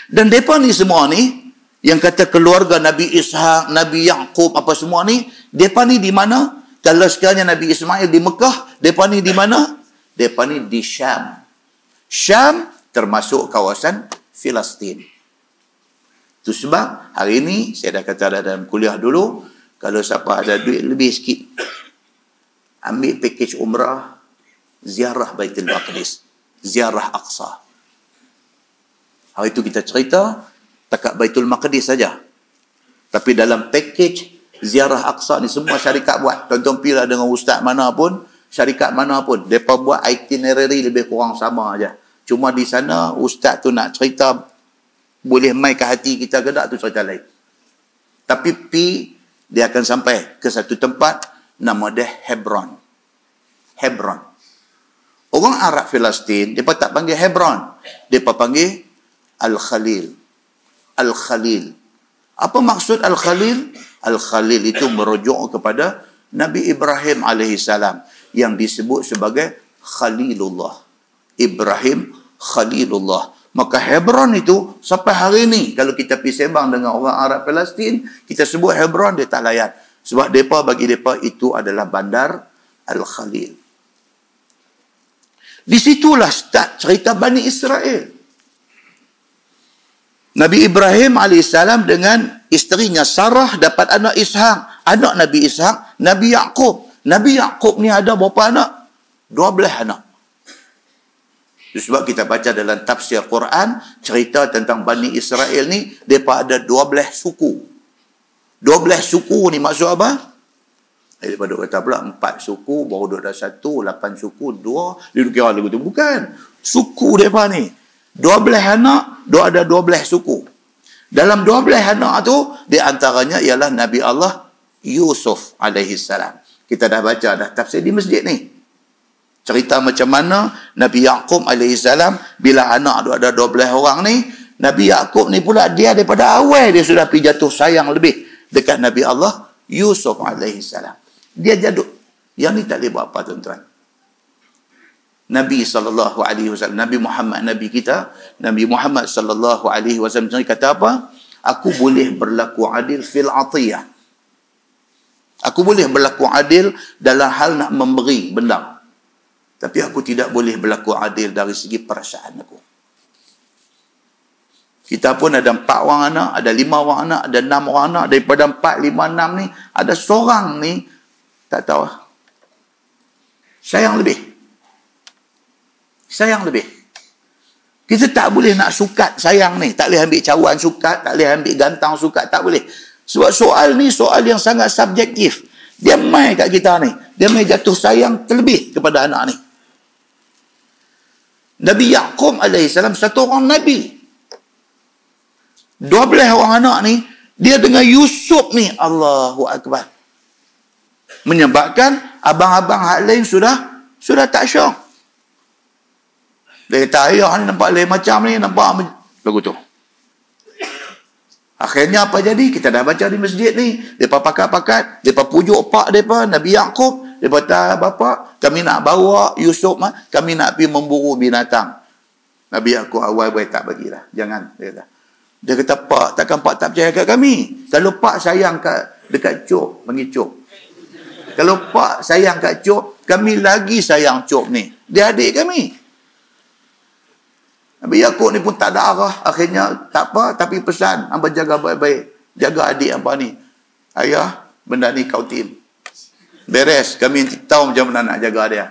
Dan mereka ni semua ni, yang kata keluarga Nabi Ishak, Nabi Yaqub, apa semua ni, mereka ni di mana? Kalau sekiranya Nabi Ismail di Mekah, mereka ni di mana? Mereka ni di Syam. Syam termasuk kawasan Filistin. Itu sebab hari ini, saya dah kata dalam kuliah dulu, kalau siapa ada duit lebih sikit, ambil package umrah, ziarah Baitul Maqdis, ziarah Aqsa. Hari itu kita cerita, takat Baitul Maqdis saja. Tapi dalam package ziarah Aqsa ni semua syarikat buat. Tonton pilih dengan ustaz mana pun, syarikat mana pun, mereka buat itinerary lebih kurang sama aja. Cuma di sana ustaz tu nak cerita boleh mai ke hati kita ke tak, tu cerita lain. Tapi dia akan sampai ke satu tempat nama dia Hebron. Hebron. Orang Arab Filistin, mereka tak panggil Hebron. Mereka panggil Al-Khalil. Al-Khalil. Apa maksud Al-Khalil? Al-Khalil itu merujuk kepada Nabi Ibrahim alaihissalam yang disebut sebagai Khalilullah. Ibrahim Khalilullah. Maka Hebron itu sampai hari ini kalau kita pergi sembang dengan orang Arab Palestin, kita sebut Hebron, dia tak layan. Sebab mereka bagi mereka itu adalah bandar Al-Khalil. Di situlah start cerita Bani Israel. Nabi Ibrahim alaihissalam dengan isterinya Sarah dapat anak Ishak. Anak Nabi Ishak, Nabi Yaqub. Nabi Yaqub ni ada berapa anak? 12 anak. Sebab kita baca dalam tafsir Quran, cerita tentang Bani Israel ni, mereka ada 12 suku. 12 suku ni maksud apa? Daripada kata pula 4 suku, baru ada 1, 8 suku, 2. Dia kira lagu tu. Bukan. Suku mereka ni. 12 anak, dia ada 12 suku. Dalam 12 anak tu, di antaranya ialah Nabi Allah Yusuf alaihissalam. Kita dah baca dah tafsir di masjid ni. Cerita macam mana Nabi Yaqub alaihissalam bila anak ada 12 orang ni, Nabi Yaqub ni pula dia daripada awal dia sudah pergi jatuh sayang lebih dekat Nabi Allah Yusuf alaihissalam. Dia jatuh. Yang ni tak boleh buat apa tuan-tuan. Nabi SAW, Nabi Muhammad, Nabi kita, Nabi Muhammad SAW kata apa? Aku boleh berlaku adil fil atiyah. Aku boleh berlaku adil dalam hal nak memberi benda. Tapi aku tidak boleh berlaku adil dari segi perasaan aku. Kita pun ada 4 orang anak, ada 5 orang anak, ada 6 orang anak. Daripada 4, 5, 6 ni, ada seorang ni, tak tahu. Sayang lebih. Sayang lebih. Kita tak boleh nak sukat sayang ni. Tak boleh ambil cawan sukat, tak boleh ambil gantang sukat, tak boleh. Sebab soal ni soal yang sangat subjektif. Dia main kat kita ni. Dia main jatuh sayang terlebih kepada anak ni. Nabi Yaqub alaihissalam satu orang Nabi. 12 orang anak ni, dia dengan Yusuf ni, Allahu Akbar. Menyebabkan abang-abang hak lain sudah tak syok. Dia kata, ayah ni nampak lain macam ni, nampak lagu tu. Akhirnya apa jadi? Kita dah baca di masjid ni. Mereka pakat-pakat. Mereka pujuk pak mereka, Nabi Yaqub. Mereka kata, bapak, kami nak bawa Yusuf, kami nak pergi memburu binatang. Nabi Yaqub awal boleh tak bagilah. Jangan. Dia kata, pak, takkan pak tak percaya kat kami? Kalau pak sayang dekat Cop, panggil Cop. Kalau pak sayang kat Cop, kami lagi sayang Cop ni. Dia adik kami. Nabi Yaqub ni pun tak ada arah. Akhirnya tak apa, tapi pesan, hamba jaga baik-baik. Jaga adik hamba ni. Ayah, benda ni kau tim. Beres, kami tahu macam mana nak jaga dia.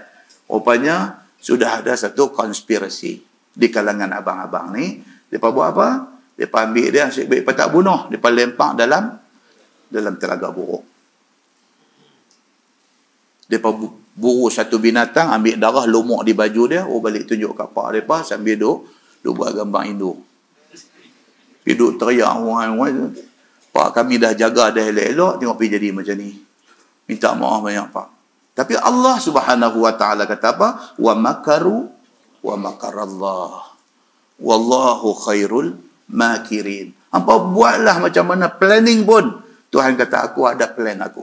Rupanya sudah ada satu konspirasi di kalangan abang-abang ni. Mereka buat apa? Mereka ambil dia, mereka tak bunuh. Mereka lempak dalam telaga buruk. Mereka buru satu binatang, ambil darah, lumuk di baju dia, balik tunjuk kat pak mereka sambil duduk buat gambar induk. Duduk teriak, pak kami dah jaga dah elok-elok, tengok pergi jadi macam ni. Minta maaf banyak pak. Tapi Allah Subhanahu wa taala kata apa? Wa makaru wa makarallah. Wallahu khairul makirin. Hampa buatlah macam mana planning pun. Tuhan kata aku ada plan aku.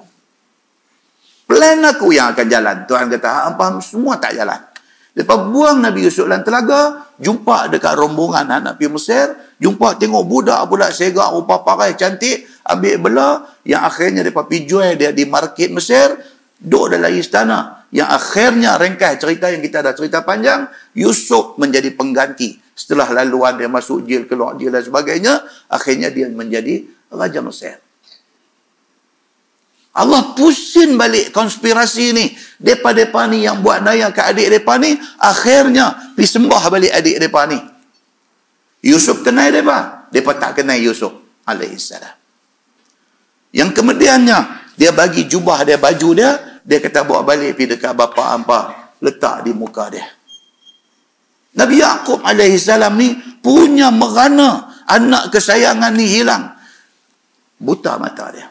Plan aku yang akan jalan. Tuhan kata hampa semua tak jalan. Lepas buang Nabi Yusuf dalam telaga, jumpa dekat rombongan anak pergi Mesir, jumpa tengok budak-budak segak rupa parai cantik, ambil bela, yang akhirnya mereka pergi jual dia di market Mesir, duduk dalam istana. Yang akhirnya ringkas cerita yang kita dah cerita panjang, Yusuf menjadi pengganti. Setelah laluan dia masuk jil, keluar jil dan sebagainya, akhirnya dia menjadi Raja Mesir. Allah pusing balik konspirasi ni. Depa-depa ni yang buat naya ke adik depa ni, akhirnya pergi sembah balik adik depa ni. Yusuf kenal depa? Depa tak kenal Yusuf alaihissalam. Yang kemudiannya, dia bagi jubah dia, baju dia, dia kata bawa balik pergi dekat bapa hampa, letak di muka dia. Nabi Yaqub alaihissalam ni punya merana anak kesayangan ni hilang. Buta mata dia.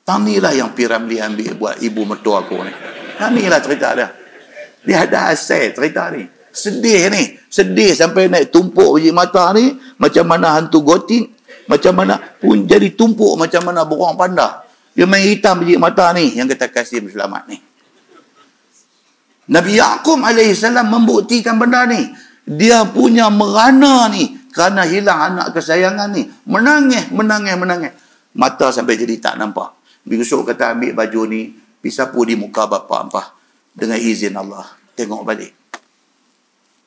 Tanilah yang Piramli ambil buat ibu mertua aku ni. Tanilah cerita dia. Dia ada asal cerita ni. Sedih ni. Sedih sampai naik tumpuk biji mata ni. Macam mana hantu gotik. Macam mana pun jadi tumpuk macam mana burung panda. Dia main hitam biji mata ni. Yang kita kasih selamat ni. Nabi Yaqub AS membuktikan benda ni. Dia punya merana ni. Kerana hilang anak kesayangan ni. Menangis. Mata sampai jadi tak nampak. Besok kata ambil baju ni. Pergi sapu di muka bapa ampah. Dengan izin Allah. Tengok balik.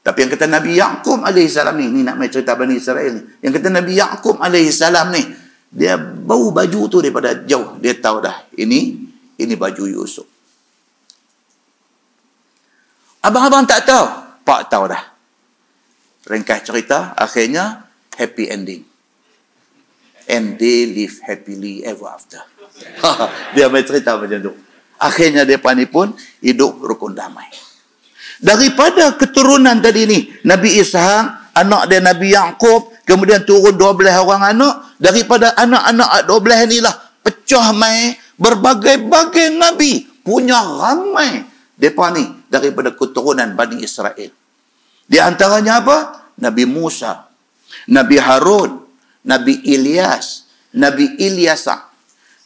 Tapi yang kata Nabi Yaqub AS ni nak main cerita Bani Israel ni. Yang kata Nabi Yaqub AS ni, dia bau baju tu daripada jauh. Dia tahu dah, ini baju Yusuf. Abang-abang tak tahu. Pak tahu dah. Ringkas cerita, akhirnya happy ending. And they live happily ever after. Dia main cerita macam tu. Akhirnya mereka ni pun hidup rukun damai. Daripada keturunan tadi ni, Nabi Ishaq, anak dia Nabi Yaqub, kemudian turun 12 orang anak. Daripada anak-anak 12 inilah pecah mai berbagai-bagai Nabi. Punya ramai mereka ni daripada keturunan Bani Israel. Di antaranya apa? Nabi Musa, Nabi Harun, Nabi Ilyas, Nabi Ilyasa,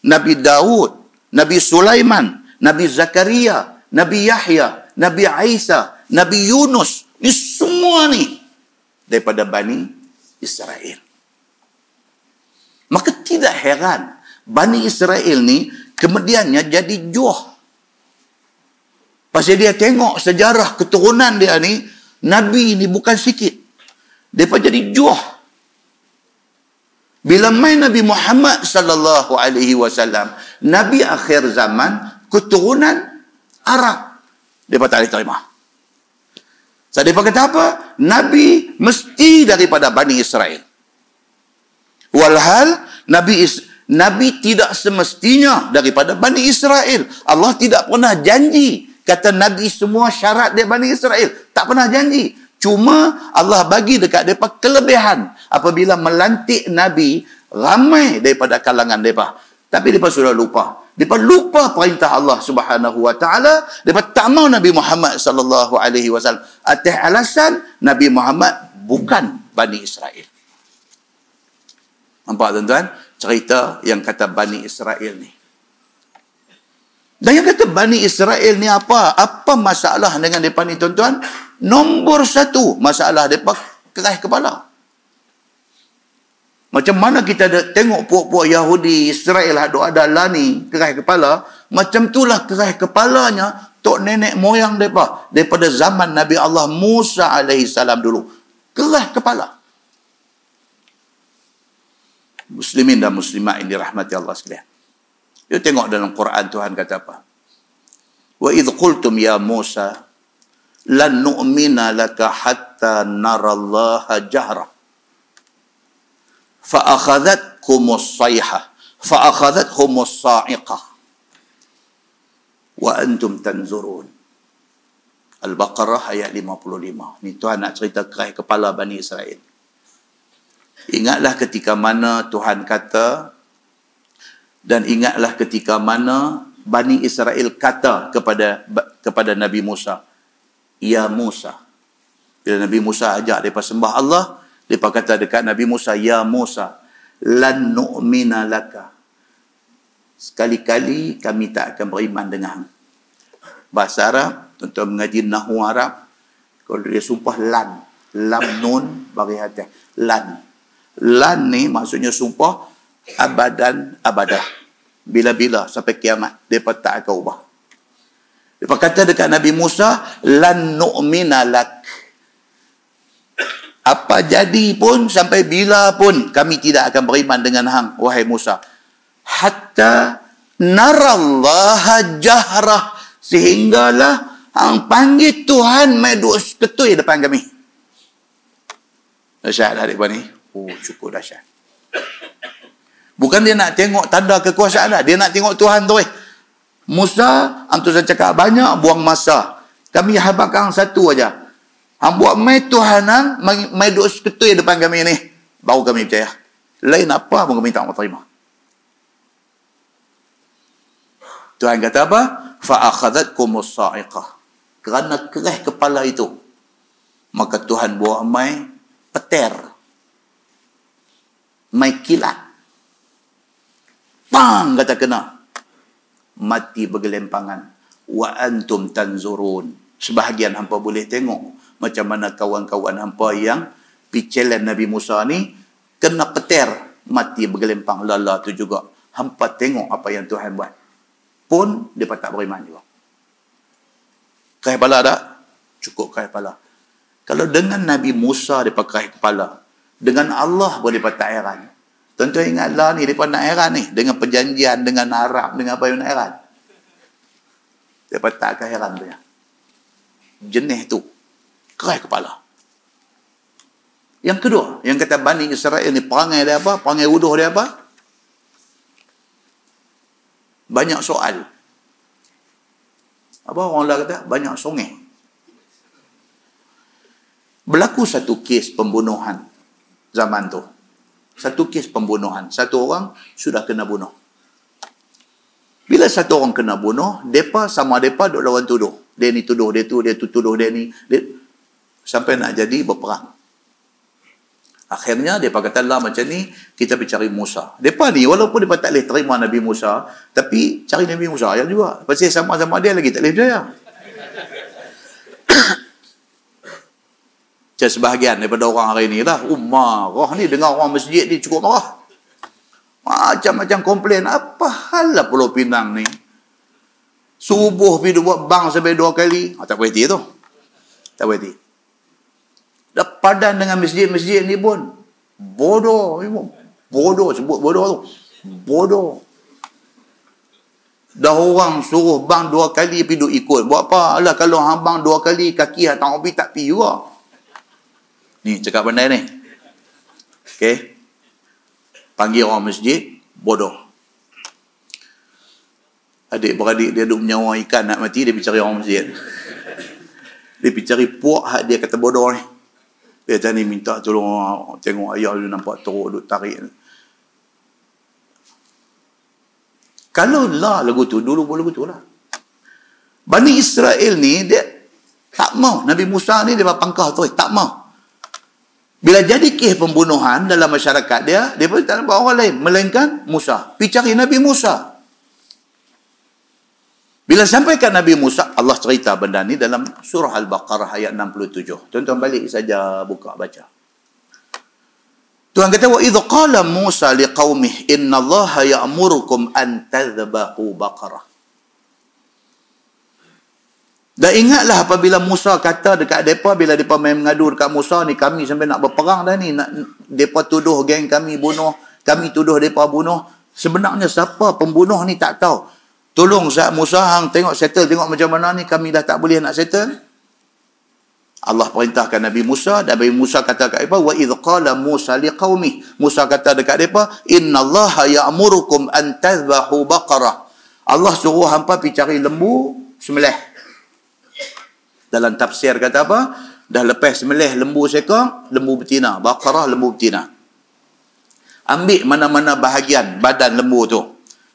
Nabi Daud, Nabi Sulaiman, Nabi Zakaria, Nabi Yahya, Nabi Isa, Nabi Yunus. Ini semua ni daripada Bani Israel. Maka tidak heran Bani Israel ni kemudiannya jadi juh. Pasal dia tengok sejarah keturunan dia ni, Nabi ni bukan sikit. Mereka jadi juh. Bila main Nabi Muhammad sallallahu alaihi wasallam, Nabi akhir zaman, keturunan Arab. Mereka tak boleh terima. So, mereka kata apa? Nabi mesti daripada Bani Israel. Walhal, Nabi tidak semestinya daripada Bani Israel. Allah tidak pernah janji. Kata Nabi semua syarat dia Bani Israel. Tak pernah janji. Cuma Allah bagi dekat mereka kelebihan. Apabila melantik Nabi, ramai daripada kalangan mereka. Tapi mereka sudah lupa. Mereka lupa perintah Allah Subhanahu Wa Taala. Mereka tak mau Nabi Muhammad sallallahu alaihi wasallam. Atas alasan Nabi Muhammad bukan Bani Israel. Nampak tuan-tuan? Cerita yang kata Bani Israel ni. Dan yang kata Bani Israel ni apa? Apa masalah dengan mereka ni tuan-tuan? Nombor satu masalah mereka keras kepala. Macam mana kita tengok puak-puak Yahudi, Israel ada lah ni, keras kepala. Macam itulah keras kepalanya tok nenek moyang mereka. Daripada zaman Nabi Allah Musa AS dulu. Keras kepala. Muslimin dan muslimat ini rahmati Allah sekalian. You tengok dalam Quran Tuhan kata apa? Wa idh qultum ya Musa lan nu'mina laka hatta narallaha jahra. Fa'akhadhatkumus sayhah fa'akhadhathumus sa'iqah wa antum tanzurun. Al-Baqarah ayat 55. Ni Tuhan nak cerita keras kepala Bani Israel. Ingatlah ketika mana Tuhan kata, dan ingatlah ketika mana Bani Israel kata kepada Nabi Musa, ya Musa. Bila Nabi Musa ajak mereka sembah Allah, mereka kata dekat Nabi Musa, ya Musa, lan nu'mina laka. Sekali-kali kami tak akan beriman dengan. Bahasa Arab, tuan-tuan mengaji Nahwu Arab, kalau dia sumpah lan, lam nun bagi hati. Lan ni maksudnya sumpah abadan abadah. Bila-bila sampai kiamat. Mereka tak akan ubah. Mereka kata dekat Nabi Musa, lan nu'mina lak. Apa jadi pun, sampai bila pun, kami tidak akan beriman dengan hang, wahai Musa. Hatta narallaha jahrah. Sehinggalah hang panggil Tuhan mai duk ketui depan kami. Dahsyat lah mereka ni. Oh, cukup dahsyat. Bukan dia nak tengok tanda kekuasaan dah. Dia nak tengok Tuhan tu. Musa, antu saya cakap banyak, buang masa. Kami habakkan satu aja. Hang buat mai Tuhanan, mai duk ketui depan kami ni. Baru kami percaya. Lain apa pun kami tak mau terima. Tuhan kata apa? Fa'akhadhatkumus sa'iqah. Kerana keras kepala itu. Maka Tuhan bawa mai petir, mai kilat. Bang, kata kena. Mati bergelempangan. Wa antum tanzurun. Sebahagian hampa boleh tengok macam mana kawan-kawan hampa yang picelan Nabi Musa ni kena petir, mati bergelempang. Lala tu juga. Hampa tengok apa yang Tuhan buat. Pun mereka tak beriman juga. Kerah kepala tak? Cukup kerah kepala. Kalau dengan Nabi Musa mereka kerah kepala, dengan Allah pun mereka tak heran. Tuan-tuan ingatlah ni, mereka nak heran ni. Dengan perjanjian, dengan Arab, dengan apa yang nak heran. Mereka tak akan heran tu ya. Jenis tu. Kerah kepala. Yang kedua, yang kata Bani Israel ni, perangai dia apa? Perangai wuduh dia apa? Banyak soal. Apa orang lah kata? Banyak songeh. Berlaku satu kes pembunuhan zaman tu. Satu kes pembunuhan. Satu orang sudah kena bunuh. Bila satu orang kena bunuh, mereka sama mereka duk lawan tuduh. Dia ni tuduh dia tu, dia tu tuduh dia ni. Sampai nak jadi berperang. Akhirnya, mereka kata lah macam ni, kita pergi cari Musa. Mereka ni, walaupun mereka tak boleh terima Nabi Musa, tapi cari Nabi Musa yang juga. Pasal sama-sama dia lagi tak boleh percaya. Macam sebahagian daripada orang hari ni lah, marah ni, dengar orang masjid ni cukup marah. Macam-macam komplain. Apa hal lah Pulau Pinang ni? Subuh pergi buat bang sampai 2 kali. Tak berhenti tu. Tak berhenti. Dah padan dengan masjid-masjid ni pun. Bodoh. Bodoh. Sebut bodoh tu. Bodoh. Dah orang suruh bang 2 kali pergi duk ikut. Buat apa? Alah kalau hang bang 2 kali kaki tak pergi tak pergi juga. Ni cakap benda ni. Okey. Panggil orang masjid, bodoh. Adik-beradik dia duk menyawa ikan nak mati, dia pergi cari orang masjid. Dia pergi cari puak hak dia kata bodoh ni. Dia tadi minta tolong tengok ayah dia nampak teruk duk tarik. Kalau lah lagu tu, dulu pun lagu tu lah. Bani Israel ni, dia tak mau. Nabi Musa ni dia pangkah terus, tak mau. Bila jadi kes pembunuhan dalam masyarakat dia pun tak nampak orang lain, melainkan Musa. Pergi cari Nabi Musa. Bila sampai ke Nabi Musa, Allah cerita benda ni dalam surah Al-Baqarah ayat 67. Tuan-tuan balik saja buka baca. Tuhan kata, wa idh qala Musa liqaumih innallaha ya'murukum an tadhbahu baqarah. Dan ingatlah apabila Musa kata dekat mereka, bila mereka main mengadu dekat Musa ni, kami sampai nak berperang dah ni, mereka tuduh geng kami bunuh, kami tuduh mereka bunuh. Sebenarnya siapa pembunuh ni tak tahu. Tolong saat Musa hang tengok settle, tengok macam mana ni, kami dah tak boleh nak settle. Allah perintahkan Nabi Musa, dan Nabi Musa kata kat mereka, wa idh qala Musa liqaumih. Musa kata dekat mereka, innallaha ya'murukum an tadhbahu baqarah. Allah suruh hampa pergi cari lembu, sembelih. Dalam tafsir kata apa? Dah lepas sembelih lembu seekor, lembu betina. Baqarah, lembu betina. Ambil mana-mana bahagian badan lembu tu.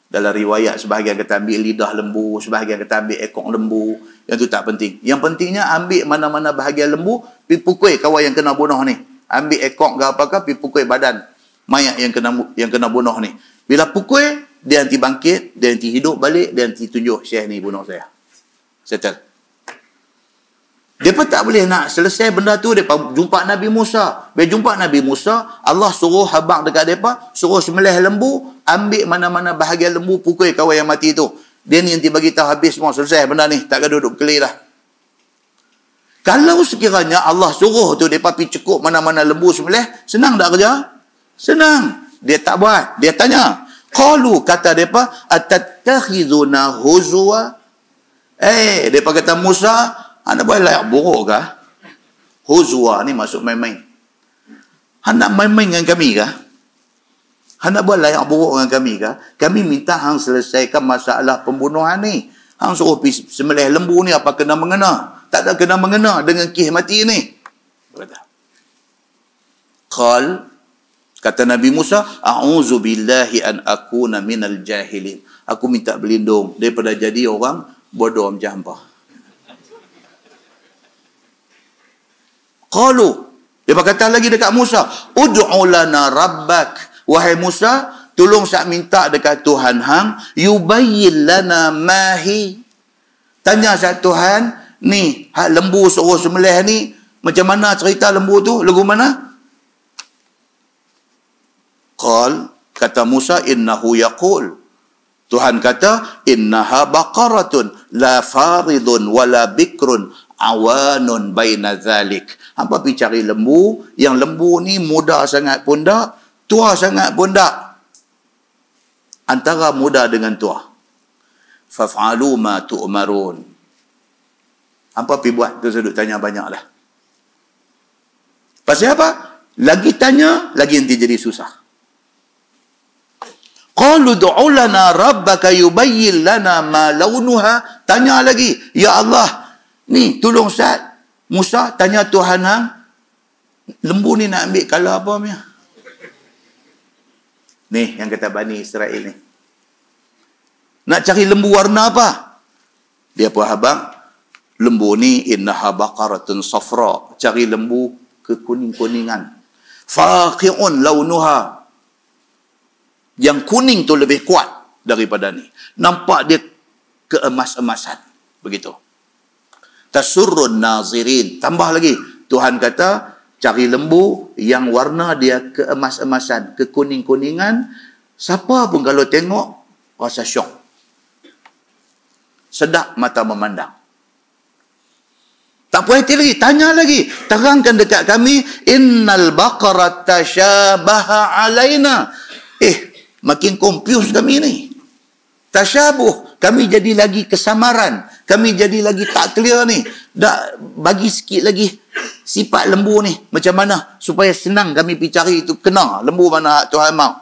Dalam riwayat sebahagian kata ambil lidah lembu, sebahagian kata ambil ekor lembu. Yang tu tak penting. Yang pentingnya ambil mana-mana bahagian lembu, pergi pukul kawan yang kena bunuh ni. Ambil ekor ke apakah, pergi pukul badan mayat yang kena bunuh ni. Bila pukul, dia nanti bangkit, dia nanti hidup balik, dia nanti tunjuk Syekh ni bunuh saya. Settle. Mereka tak boleh nak selesai benda tu, mereka jumpa Nabi Musa. Bila jumpa Nabi Musa, Allah suruh habaq dekat mereka, suruh sembelih lembu, ambil mana-mana bahagian lembu, pukul kawan yang mati tu. Dia ni nanti bagi tahu habis semua, selesai benda ni. Tak gaduh duduk kelih lah. Kalau sekiranya Allah suruh tu, mereka pergi cekup mana-mana lembu sembelih, senang tak kerja? Senang. Dia tak buat. Dia tanya. Qalu, kata mereka, atattakhizuna huzwa? Mereka kata Musa, anda boleh layak buruk kah? Huzwa ni maksud main-main. Anda main-main dengan kami kah? Anda boleh layak buruk dengan kami kah? Kami minta hang selesaikan masalah pembunuhan ni. Hang suruh pergi sembelih lembu ni apa kena mengena? Tak ada kena mengena dengan kes mati ni. Qal, kata Nabi Musa, a'udzu billahi an akuna minal jahilin. Aku minta berlindung daripada jadi orang bodoh macam hangpa. Qalu, dia berkata lagi dekat Musa, ud'u lana rabbak. Wahai Musa, tolong sak minta dekat Tuhan hang, yubayyin lana mahi. Tanya sak Tuhan, ni, hak lembu suruh sembelih ni, macam mana cerita lembu tu? Lagu mana? Qal, kata Musa, innahu yaqul. Tuhan kata, innaha baqaratun la faridun wala bikrun awanun baina zalik. Hampa pergi cari lembu, yang lembu ni muda sangat pun tak, tua sangat pun tak. Antara muda dengan tua. Faf'alu ma tu'marun. Hampa pergi buat, tu saya duk tanya banyak lah. Pasal apa? Lagi tanya, lagi nanti jadi susah. Qalu du'u lana rabbaka yubayyin lana ma launuha. Tanya lagi, ya Allah, ni tolong Ustaz Musa tanya Tuhan hang, lembu ni nak ambil color apa punya? Ni yang kata Bani Israel ni. Nak cari lembu warna apa? Dia pun habang, lembu ni innaha baqaratun safra. Cari lembu kekuning-kuningan. Faqi'un launuha. Yang kuning tu lebih kuat daripada ni. Nampak dia keemas-emasan. Begitu. Tasurrun nazirin. Tambah lagi. Tuhan kata, cari lembu yang warna dia keemas-emasan, kekuning-kuningan. Siapa pun kalau tengok, rasa syok. Sedap mata memandang. Tak puas hati lagi. Tanya lagi. Terangkan dekat kami, innal baqarat tashabaha alaina. Makin confused kami ni. Tasyabuh. Kami jadi lagi kesamaran. Kami jadi lagi tak clear ni. Dah bagi sikit lagi sifat lembu ni. Macam mana supaya senang kami pergi cari itu. Kena lembu mana Tuhan mahu.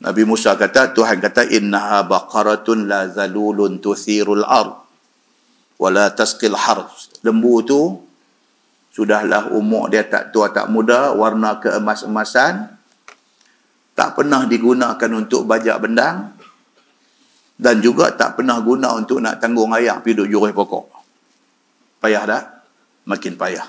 Nabi Musa kata, Tuhan kata, innaha baqaratun la zalulun tuthirul ard. Wala tasqil harz. Lembu tu sudahlah umur dia tak tua tak muda, warna keemas-emasan, tak pernah digunakan untuk bajak bendang, dan juga tak pernah guna untuk nak tanggung ayak pergi duduk jurih pokok. Payah tak? Makin payah.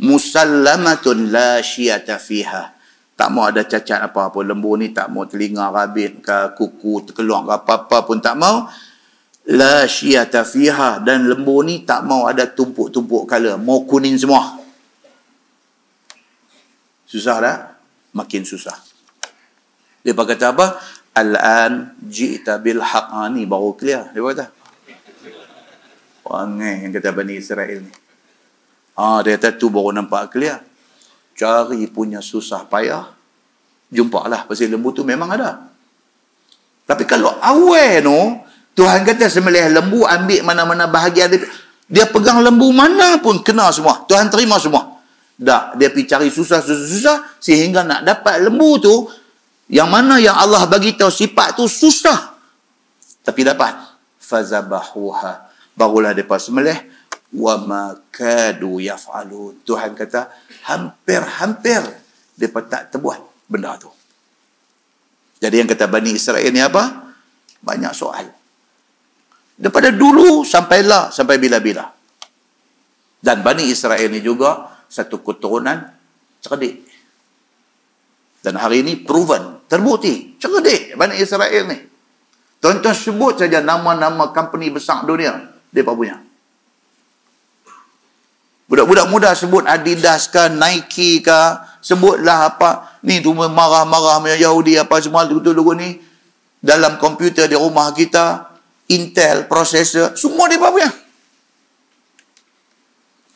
Musallamatun la syiyata fiha. Tak mau ada cacat apa-apa. Lembu ni tak mau telinga rabit ke, kuku terkeluar ke, apa-apa pun tak mau. La syiyata fiha. Dan lembu ni tak mau ada tumpuk-tumpuk kala. Mau kuning semua. Susah tak? Makin susah. Dia kata apa? Al-an ji'ta bil haq. Ni baru clear. Dia kata. Wangai yang kata Bani Israel ni. Dia kata tu baru nampak clear. Cari punya susah payah. Jumpalah. Pasal lembu tu memang ada. Tapi kalau awal tu, Tuhan kata sembelih lembu, ambil mana-mana bahagian dia. Dia pegang lembu mana pun kena semua. Tuhan terima semua. Tak, dia pergi cari susah-susah sehingga nak dapat lembu tu, yang mana yang Allah bagi tahu sifat tu susah. Tapi dapat. Fazabahuha. Barulah mereka sembelih. Wa ma kadu yaf'alun. Tuhan kata, hampir-hampir mereka tak terbuat benda tu. Jadi yang kata Bani Israel ni apa? Banyak soal. Daripada dulu sampai bila-bila. Dan Bani Israel ni juga satu keturunan cerdik. Dan hari ini proven, terbukti, cerdik Bani Israel ni. Tuan-tuan sebut saja nama-nama company besar dunia, mereka punya. Budak-budak muda sebut Adidas ke, Nike ke, sebutlah apa, ni tu marah-marah Yahudi apa semua dulu ni. Dalam komputer di rumah kita, Intel, prosesor, semua dia punya.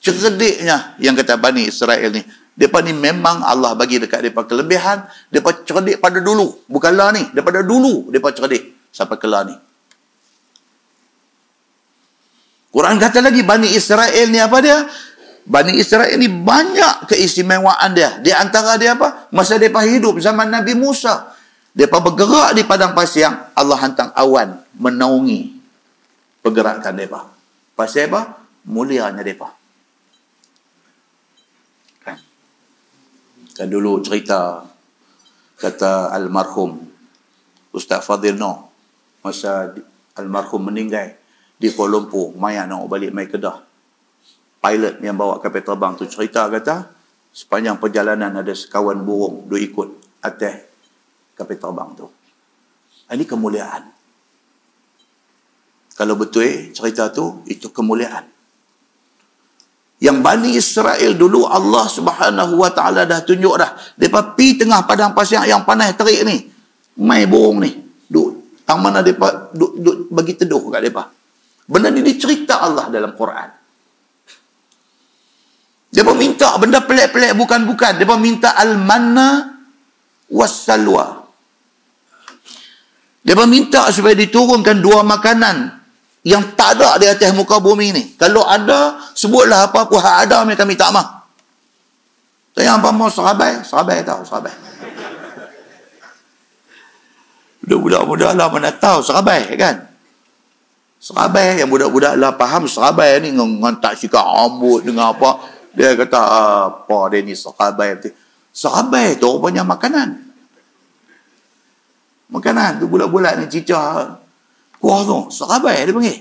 Cerdiknya yang kata Bani Israel ni. Mereka ni memang Allah bagi dekat mereka kelebihan. Mereka cerdik pada dulu. Bukanlah ni. Daripada dulu mereka cerdik. Sampai kelah ni. Quran kata lagi Bani Israel ni apa dia? Bani Israel ni banyak keistimewaan dia. Di antara dia apa? Masa mereka hidup zaman Nabi Musa. Mereka bergerak di padang pasir. Allah hantar awan menaungi pergerakan mereka. Pasal apa? Mulianya mereka. Kan dulu cerita kata almarhum Ustaz Fadil Noh, masa almarhum meninggal, di Kuala Lumpur, Maya nak balik mai Kedah. Pilot yang bawa kapal terbang tu cerita kata, sepanjang perjalanan ada sekawan burung duk ikut atas kapal terbang tu. Ini kemuliaan. Kalau betul cerita tu, itu kemuliaan. Yang Bani Israel dulu Allah Subhanahu Wa Taala dah tunjuk dah. Depa pi tengah padang pasir yang panas terik ni. Mai burung ni. Duk tang mana depa duk bagi teduh kat depa. Benda ni dicerita Allah dalam Quran. Depa minta benda pelik-pelik bukan-bukan. Depa minta al-manna was-salwa. Depa minta supaya diturunkan dua makanan yang tak ada di atas muka bumi ni. Kalau ada, sebutlah apa-apa hak ada, kami tak mah. Tanya apa mau serabai? Serabai tahu, serabai. Budak-budak muda lah mana tahu serabai kan? Serabai, yang budak-budak lah faham serabai ni ngantak sikat rambut dengan apa. Dia kata, apa dia ni serabai. Serabai tu rupanya makanan. Makanan tu budak-budak ni cicah. Kuah tu, serabai dia panggil.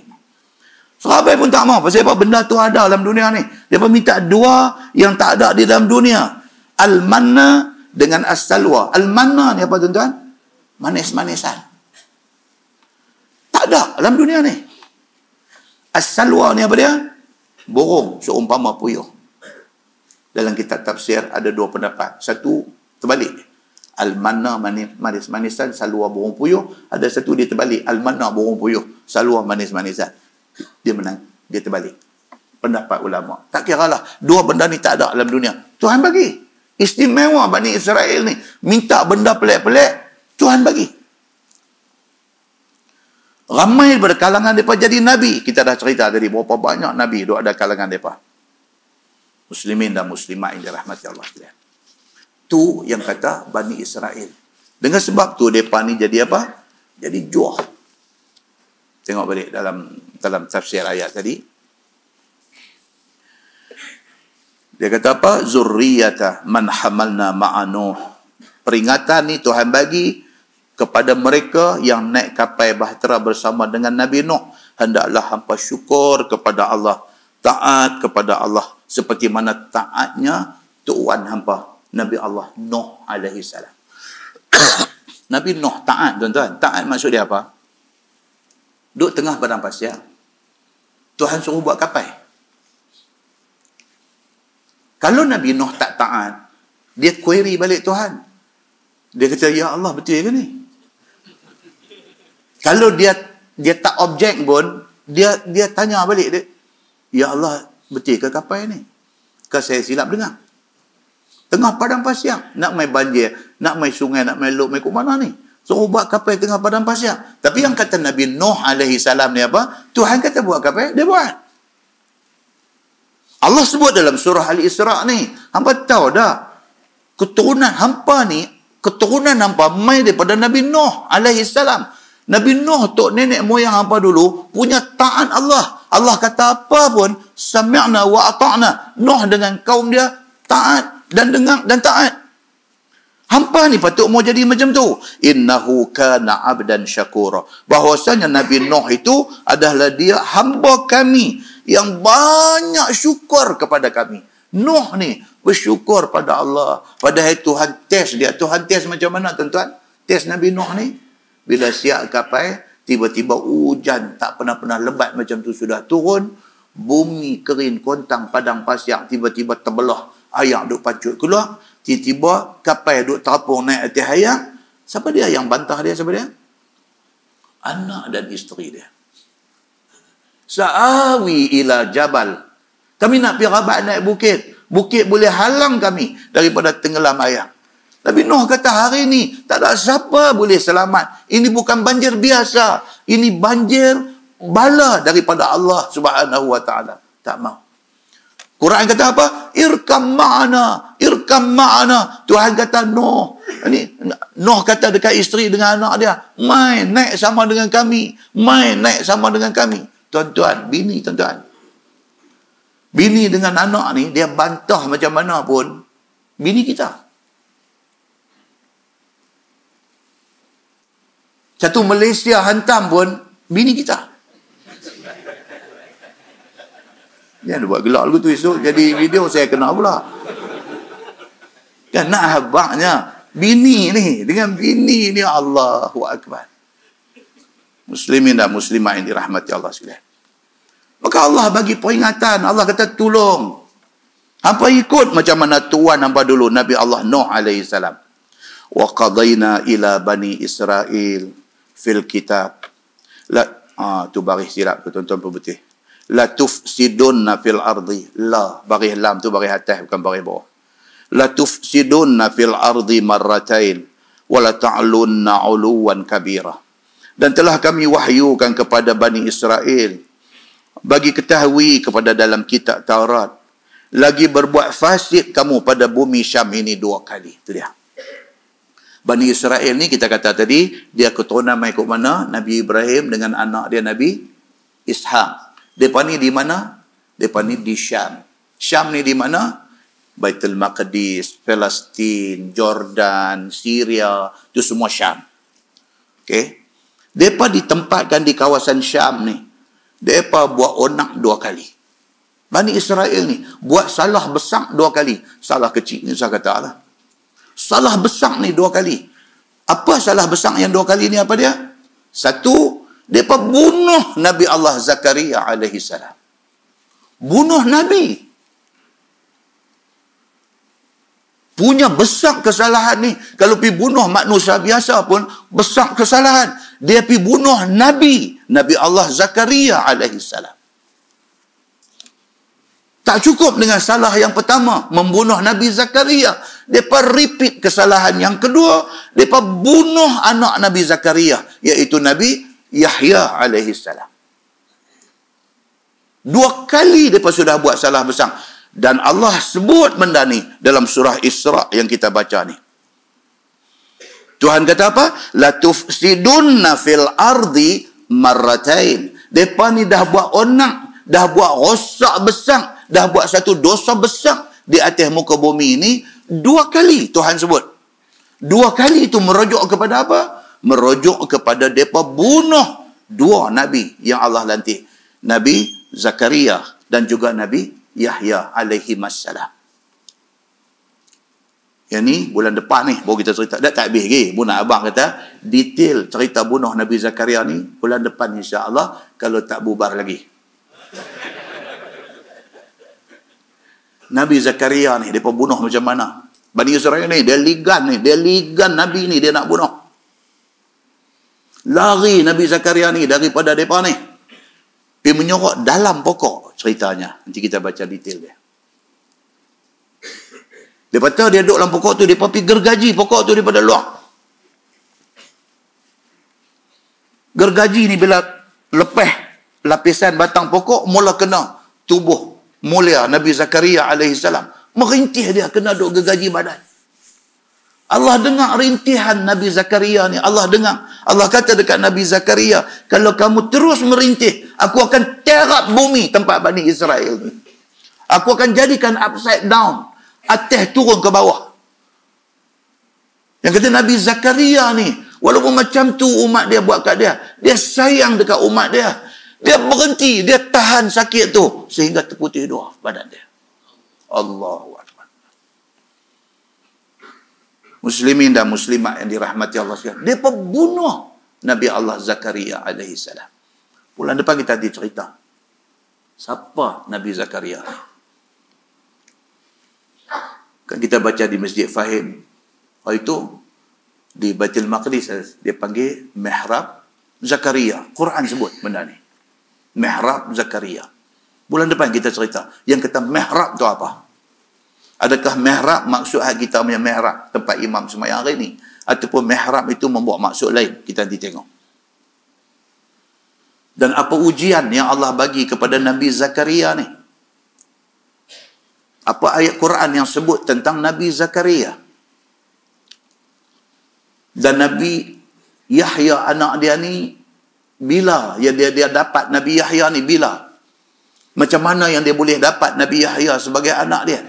Serabai pun tak mau. Pasal apa? Benda tu ada dalam dunia ni. Dia pun minta dua yang tak ada di dalam dunia. Al-manna dengan as-salwa. Al-manna ni apa tuan-tuan? Manis-manisan. Tak ada dalam dunia ni. As-salwa ni apa dia? Burung seumpama puyuh. Dalam kitab tafsir ada dua pendapat. Satu terbalik. Al-manna manis-manisan, salwa burung puyuh. Ada satu dia terbalik. Al-manna burung puyuh, salwa manis-manisan. Dia menang. Dia terbalik. Pendapat ulama. Tak kiralah. Dua benda ni tak ada dalam dunia. Tuhan bagi. Istimewa Bani Israel ni. Minta benda pelik-pelik. Tuhan bagi. Ramai daripada kalangan mereka jadi Nabi. Kita dah cerita tadi berapa banyak Nabi duk ada kalangan mereka. Muslimin dan muslimat yang dirahmati Allah. Tu yang kata Bani Israel. Dengan sebab tu mereka ni jadi apa? Jadi juah. Tengok balik dalam tafsir ayat tadi. Dia kata apa? Zurriyata man hamalna ma'a Nuh. Peringatan ni Tuhan bagi kepada mereka yang naik kapal bahtera bersama dengan Nabi Nuh. Hendaklah hampa syukur kepada Allah. Taat kepada Allah. Seperti mana taatnya tuan hampa Nabi Allah Nuh alaihi salam. Nabi Nuh taat tuan-tuan. Taat maksud dia apa? Duduk tengah padang pasir. Tuhan suruh buat kapal. Kalau Nabi Nuh tak taat, dia query balik Tuhan. Dia kata, ya Allah betul ke ni? Kalau dia tak objek pun, dia tanya balik dia, ya Allah betul ke kapal ni? Ke saya silap dengar? Tengah padang pasir. Nak main banjir, nak main sungai, nak main luk, main ke mana ni? Suruh buat kapal tengah padang pasir. Tapi yang kata Nabi Nuh alaihi salam ni apa? Tuhan kata buat kapal, dia buat. Allah sebut dalam surah Al-Isra ni. Hampa tahu dah. Keturunan hampa ni, keturunan hampa mai daripada Nabi Nuh alaihi salam. Nabi Nuh tok nenek moyang hampa dulu punya taat Allah. Allah kata apa pun, sami'na wa ata'na. Nuh dengan kaum dia taat dan dengar dan taat. Hampa ni patut mau jadi macam tu. Innahu kana abdan syakura. Bahwasanya Nabi Nuh itu adalah dia hamba kami yang banyak syukur kepada kami. Nuh ni bersyukur pada Allah. Padahal Tuhan test dia. Tuhan test macam mana tuan-tuan? Test Nabi Nuh ni. Bila siap kapal, tiba-tiba hujan tak pernah lebat macam tu sudah turun. Bumi kering, kontang, padang pasir. Tiba-tiba terbelah. Air duk pacut keluar. Tiba-tiba kapal duk terapung naik atas air. Siapa dia yang bantah dia? Siapa dia? Anak dan isteri dia. Sa'awi ila jabal. Kami nak pergi rabat naik bukit. Bukit boleh halang kami daripada tenggelam air. Nabi Nuh kata hari ni tak ada siapa boleh selamat. Ini bukan banjir biasa. Ini banjir bala daripada Allah Subhanahu wa taala. Tak mau. Quran kata apa? Irkam ma'ana. Irkam ma'ana. Tuhan kata Nuh. Nuh kata dekat isteri dengan anak dia. Mai naik sama dengan kami. Mai naik sama dengan kami. Tuan-tuan, bini tuan-tuan. Bini dengan anak ni, dia bantah macam mana pun, bini kita. Satu Malaysia hantam pun, bini kita. Jangan buat gelak lagu tu esok jadi video saya kena pula. Kan nak habaknya bini ni dengan bini ni, Allahu Akbar. Muslimin dan muslimat yang dirahmati Allah sekalian. Maka Allah bagi peringatan, Allah kata tolong. Hampa ikut macam mana tuan hampa dulu, Nabi Allah Nuh alaihi salam. Wa qadaina ila bani Israel fil kitab. Tu baris silap ke tuan-tuan pemutih. La tufsidunna fil ardi. La, baris lam tu baris atas bukan baris bawah. La tufsidunna fil ardi marratain wa la ta'lunna 'uluwan kabira. Dan telah kami wahyukan kepada Bani Israel, bagi ketahui kepada dalam kitab Taurat, lagi berbuat fasik kamu pada bumi Syam ini 2 kali. Itu dia. Bani Israel ni kita kata tadi, dia keturunan mengikut mana? Nabi Ibrahim dengan anak dia Nabi Ishaq. Mereka ni di mana? Mereka ni di Syam. Syam ni di mana? Baitul Maqdis, Palestin, Jordan, Syria, itu semua Syam. Okey. Mereka ditempatkan di kawasan Syam ni. Mereka buat onak 2 kali. Bani Israel ni buat salah besar 2 kali. Salah kecil ni saya kata lah. Salah besar ni 2 kali. Apa salah besar yang 2 kali ni apa dia? Satu, mereka bunuh Nabi Allah Zakaria alaihi salam. Bunuh Nabi. Punya besar kesalahan ni. Kalau pergi bunuh manusia biasa pun besar kesalahan. Dia pergi bunuh Nabi. Nabi Allah Zakaria alaihi salam. Tak cukup dengan salah yang pertama, membunuh Nabi Zakaria. Mereka repeat kesalahan yang kedua. Mereka bunuh anak Nabi Zakaria, iaitu Nabi Yahya alaihi salam. 2 kali mereka sudah buat salah besar. Dan Allah sebut benda ni dalam surah Isra yang kita baca ni. Tuhan kata apa? La tufsidunna fil ardi marratain. Mereka ni dah buat onak, dah buat rosak besar, dah buat satu dosa besar di atas muka bumi ini 2 kali Tuhan sebut. 2 kali itu merujuk kepada apa? Merujuk kepada mereka bunuh 2 Nabi yang Allah lantik. Nabi Zakaria dan juga Nabi Yahya alaihi wassalam. Yang ni bulan depan ni baru kita cerita. Dah tak habis lagi. Bunak abang kata detail cerita bunuh Nabi Zakaria ni bulan depan insya-Allah, kalau tak bubar lagi. Nabi Zakaria ni, mereka bunuh macam mana? Bani Israel ni, dia ligan Nabi ni, dia nak bunuh. Lari Nabi Zakaria ni daripada mereka ni. Pergi menyorok dalam pokok ceritanya. Nanti kita baca detail dia. Dia kata dia duduk dalam pokok tu, dia pergi gergaji pokok tu daripada luar. Gergaji ni bila lepas lapisan batang pokok, mula kena tubuh mulia Nabi Zakaria alaihi salam. Merintih dia, kena duk gergaji badan. Allah dengar rintihan Nabi Zakaria ni. Allah dengar. Allah kata dekat Nabi Zakaria, kalau kamu terus merintih, aku akan terap bumi tempat Bani Israel ni. Aku akan jadikan upside down. Atas turun ke bawah. Yang kata Nabi Zakaria ni, walaupun macam tu umat dia buat kat dia, dia sayang dekat umat dia. Dia berhenti, dia tahan sakit tu sehingga terputih 2 badan dia. Allahu Akbar. Muslimin dan muslimat yang dirahmati Allah sekalian, dia pembunuh Nabi Allah Zakaria alaihi salam. Bulan depan kita nanti cerita siapa Nabi Zakaria. Kan kita baca di Masjid Fahim. Itu di Baitul Maqdis dia panggil Mihrab Zakaria. Quran sebut benda ni. Mihrab Zakaria. Bulan depan kita cerita. Yang kata mihrab tu apa? Adakah mihrab maksud hak kita punya mihrab, tempat imam sembahyang hari ni? Ataupun mihrab itu membawa maksud lain? Kita nanti tengok. Dan apa ujian yang Allah bagi kepada Nabi Zakaria ni? Apa ayat Quran yang sebut tentang Nabi Zakaria? Dan Nabi Yahya anak dia ni, bila ya dia dapat Nabi Yahya ni bila? Macam mana yang dia boleh dapat Nabi Yahya sebagai anak dia?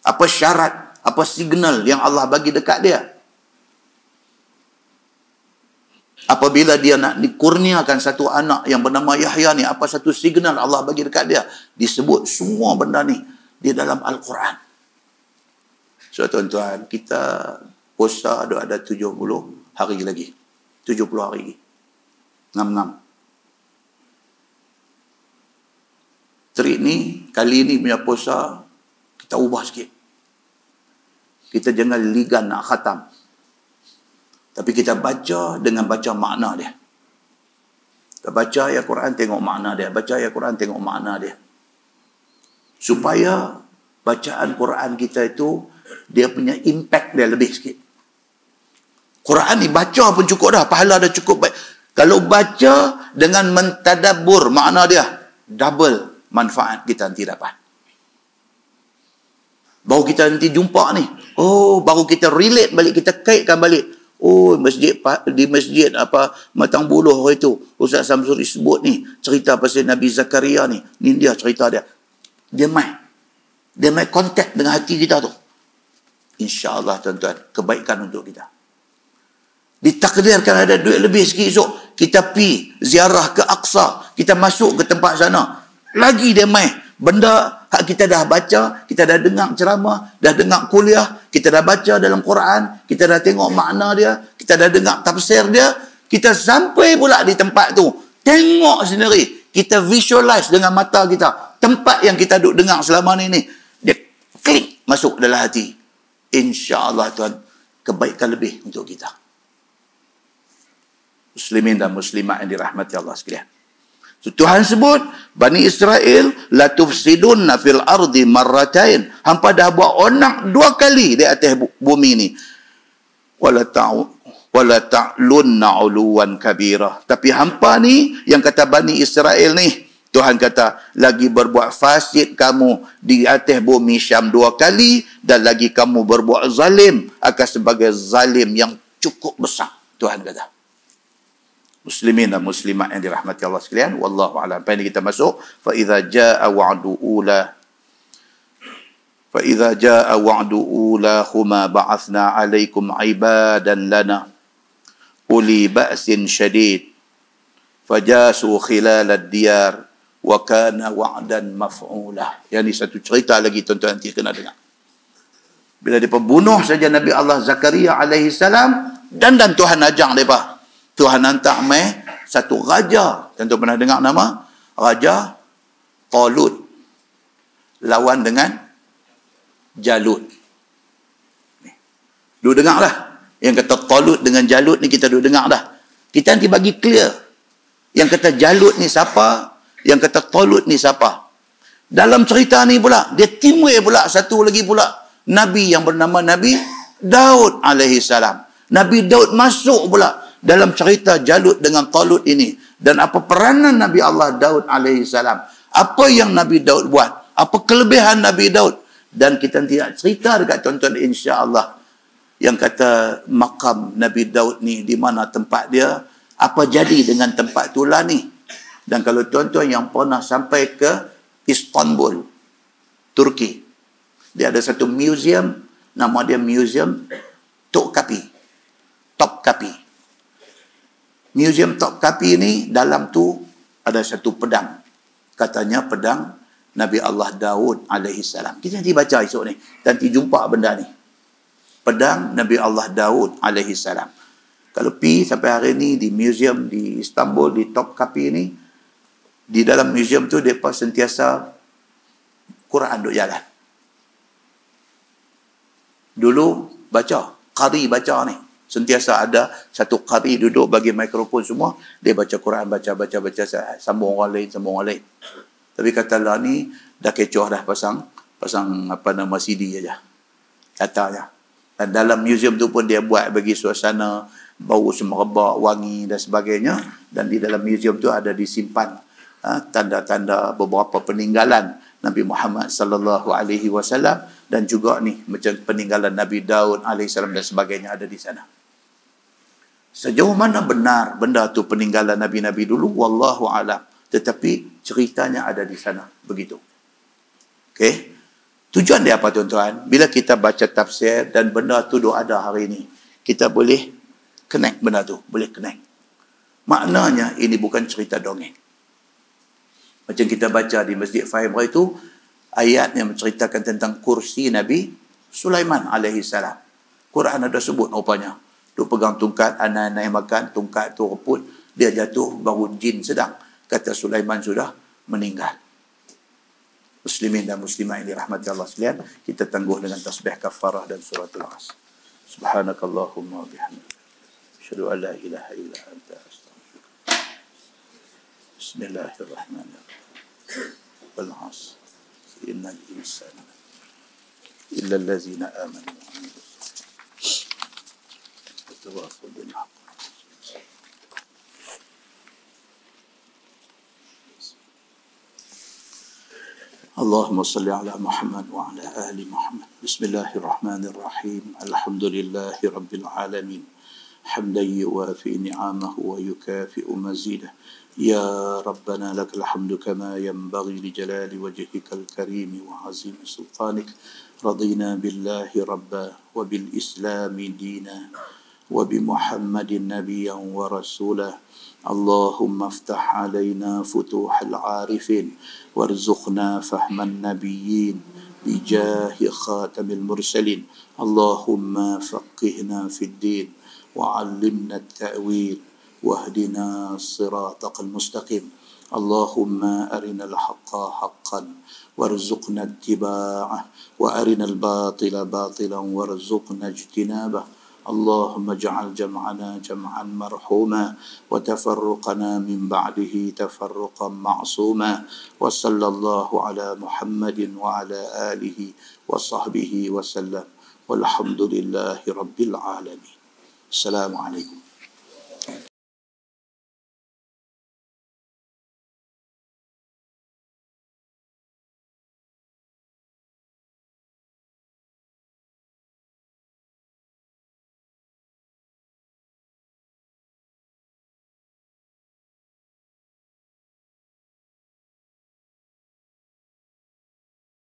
Apa syarat, apa signal yang Allah bagi dekat dia? Apabila dia nak dikurniakan satu anak yang bernama Yahya ni, apa satu signal Allah bagi dekat dia? Disebut semua benda ni di dalam Al-Quran. So tuan-tuan, kita puasa ada 70 hari lagi. 70 hari lagi. Ngam-ngam. Trik ni, kali ni punya puasa, kita ubah sikit. Kita jangan ligan nak khatam. Tapi kita baca dengan baca makna dia. Kita baca ayat Quran, tengok makna dia. Baca ayat Quran, tengok makna dia. Supaya bacaan Quran kita itu, dia punya impact dia lebih sikit. Quran ni baca pun cukup dah. Pahala dah cukup baik. Kalau baca dengan mentadabbur makna dia, double manfaat kita nanti dapat. Baru kita nanti jumpa ni. Oh, baru kita relate balik, kita kaitkan balik. Oh, di masjid Matang Buluh hari tu, Ustaz Samsuri sebut ni, cerita pasal Nabi Zakaria ni. Ni dia cerita dia. Dia main kontak dengan hati kita tu. InsyaAllah tuan-tuan, kebaikan untuk kita. Ditakdirkan ada duit lebih sikit esok, kita pi ziarah ke Aqsa, kita masuk ke tempat sana. Lagi dia main. Benda hak kita dah baca, kita dah dengar ceramah, dah dengar kuliah, kita dah baca dalam Quran, kita dah tengok makna dia, kita dah dengar tafsir dia, kita sampai pula di tempat tu. Tengok sendiri, kita visualize dengan mata kita. Tempat yang kita duk dengar selama ni, dia klik masuk dalam hati. InsyaAllah tuan, kebaikan lebih untuk kita. Muslimin dan muslimat yang dirahmati Allah sekalian. So, Tuhan sebut, Bani Israel, la tufsidunna fil ardi marratain. Hampa dah buat onak 2 kali di atas bumi ni. Wala ta'lunna uluwan kabira. Tapi hampa ni, yang kata Bani Israel ni, Tuhan kata, lagi berbuat fasid kamu di atas bumi Syam 2 kali, dan lagi kamu berbuat zalim, akan sebagai zalim yang cukup besar. Tuhan kata. Muslimin dan muslimat yang dirahmati Allah sekalian, wallahu a'lam. Apa ini kita masuk, fa idza jaa wa'du ulahuma ba'athna 'alaikum 'ibadan lana uli ba'sin syadid fajasu khilal ad-diyar wa kana wa'dan maf'ula. Yang ini satu cerita lagi tuan-tuan nanti kena dengar. Bila dia pembunuh saja Nabi Allah Zakaria alaihi salam, dan Tuhan ajak mereka. Tuhan hantar satu raja. Tentu pernah dengar nama? Raja Talut. Lawan dengan Jalut. Duk dengar dah. Yang kata Talut dengan Jalut ni kita duk dengar dah. Kita nanti bagi clear. Yang kata Jalut ni siapa? Yang kata Talut ni siapa? Dalam cerita ni pula, dia timbul pula satu lagi pula. Nabi yang bernama Nabi Daud alaihi salam. Nabi Daud masuk pula dalam cerita Jalut dengan Talut ini. Dan apa peranan Nabi Allah Daud alaihi salam. Apa yang Nabi Daud buat. Apa kelebihan Nabi Daud. Dan kita tidak cerita dekat tuan-tuan insya-Allah. Yang kata makam Nabi Daud ni di mana tempat dia. Apa jadi dengan tempat itulah ni. Dan kalau tuan-tuan yang pernah sampai ke Istanbul, Turki. Dia ada satu museum. Nama dia Museum Topkapi. Museum Topkapi ni, dalam tu ada satu pedang. Katanya pedang Nabi Allah Daud alaihi salam. Kita nanti baca esok ni. Nanti jumpa benda ni. Pedang Nabi Allah Daud alaihi salam. Kalau pi sampai hari ni di museum di Istanbul, di Topkapi ni, di dalam museum tu mereka sentiasa Quran duk jalan. Dulu baca, qari baca ni. Sentiasa ada satu qari duduk bagi mikrofon semua, dia baca Quran, baca, sambung orang lain. Tapi kata lah ni dah kecoh dah pasang CD aja. Katanya. Dan dalam museum tu pun dia buat bagi suasana bau semerbak, wangi dan sebagainya. Dan di dalam museum tu ada disimpan tanda-tanda beberapa peninggalan Nabi Muhammad sallallahu alaihi wasallam, dan juga ni macam peninggalan Nabi Daud alaihi salam dan sebagainya ada di sana. Sejauh mana benar benda tu peninggalan nabi-nabi dulu, wallahu alam, tetapi ceritanya ada di sana begitu. Okey. Tujuan dia apa tuan-tuan? Bila kita baca tafsir dan benda tu ada hari ini, kita boleh connect benda tu, boleh connect. Maknanya ini bukan cerita dongeng. Macam kita baca di Masjid Fahim itu, ayat yang menceritakan tentang kursi Nabi Sulaiman alaihi salam. Quran ada sebut rupanya. Dia pegang tungkat, anak-anak yang makan, tungkat tu reput, dia jatuh, baru jin sedang. Kata Sulaiman sudah meninggal. Muslimin dan muslimah ini rahmati Allah sekalian, kita tangguh dengan tasbih kafarah dan suratul As. Subhanakallahumma wa bihamdika, asyhadu an la ilaha illa anta, astaghfiruka. Bismillahirrahmanirrahim. Wal 'asr. Innal insana illa allazina amanu wa 'amilus tawassaw bil haqq. اللهم صل على محمد وعلى آل محمد. بسم الله الرحمن الرحيم. الحمد لله رب العالمين، حمدا يوافي نعمه ويكافئ مزيده. يا ربنا لك الحمد كما ينبغي لجلال وجهك الكريم وعظيم سلطانك. رضينا بالله ربا وبالإسلام دينا وبمحمد نبيا ورسولا. اللهم افتح علينا فتوح العارفين وارزقنا فهم النبيين بجاه خاتم المرسلين. اللهم فقهنا في الدين وعلمنا التأويل واهدنا صراطك المستقيم. اللهم أرنا الحق حقا وارزقنا اتباعه وأرنا الباطل باطلا وارزقنا اجتنابه. اللهم اجعل جمعنا جمعا مرحوما وتفرقنا من بعده تفرقا معصوما. وصلى الله على محمد وعلى آله وصحبه وسلم والحمد لله رب العالمين. السلام عليكم.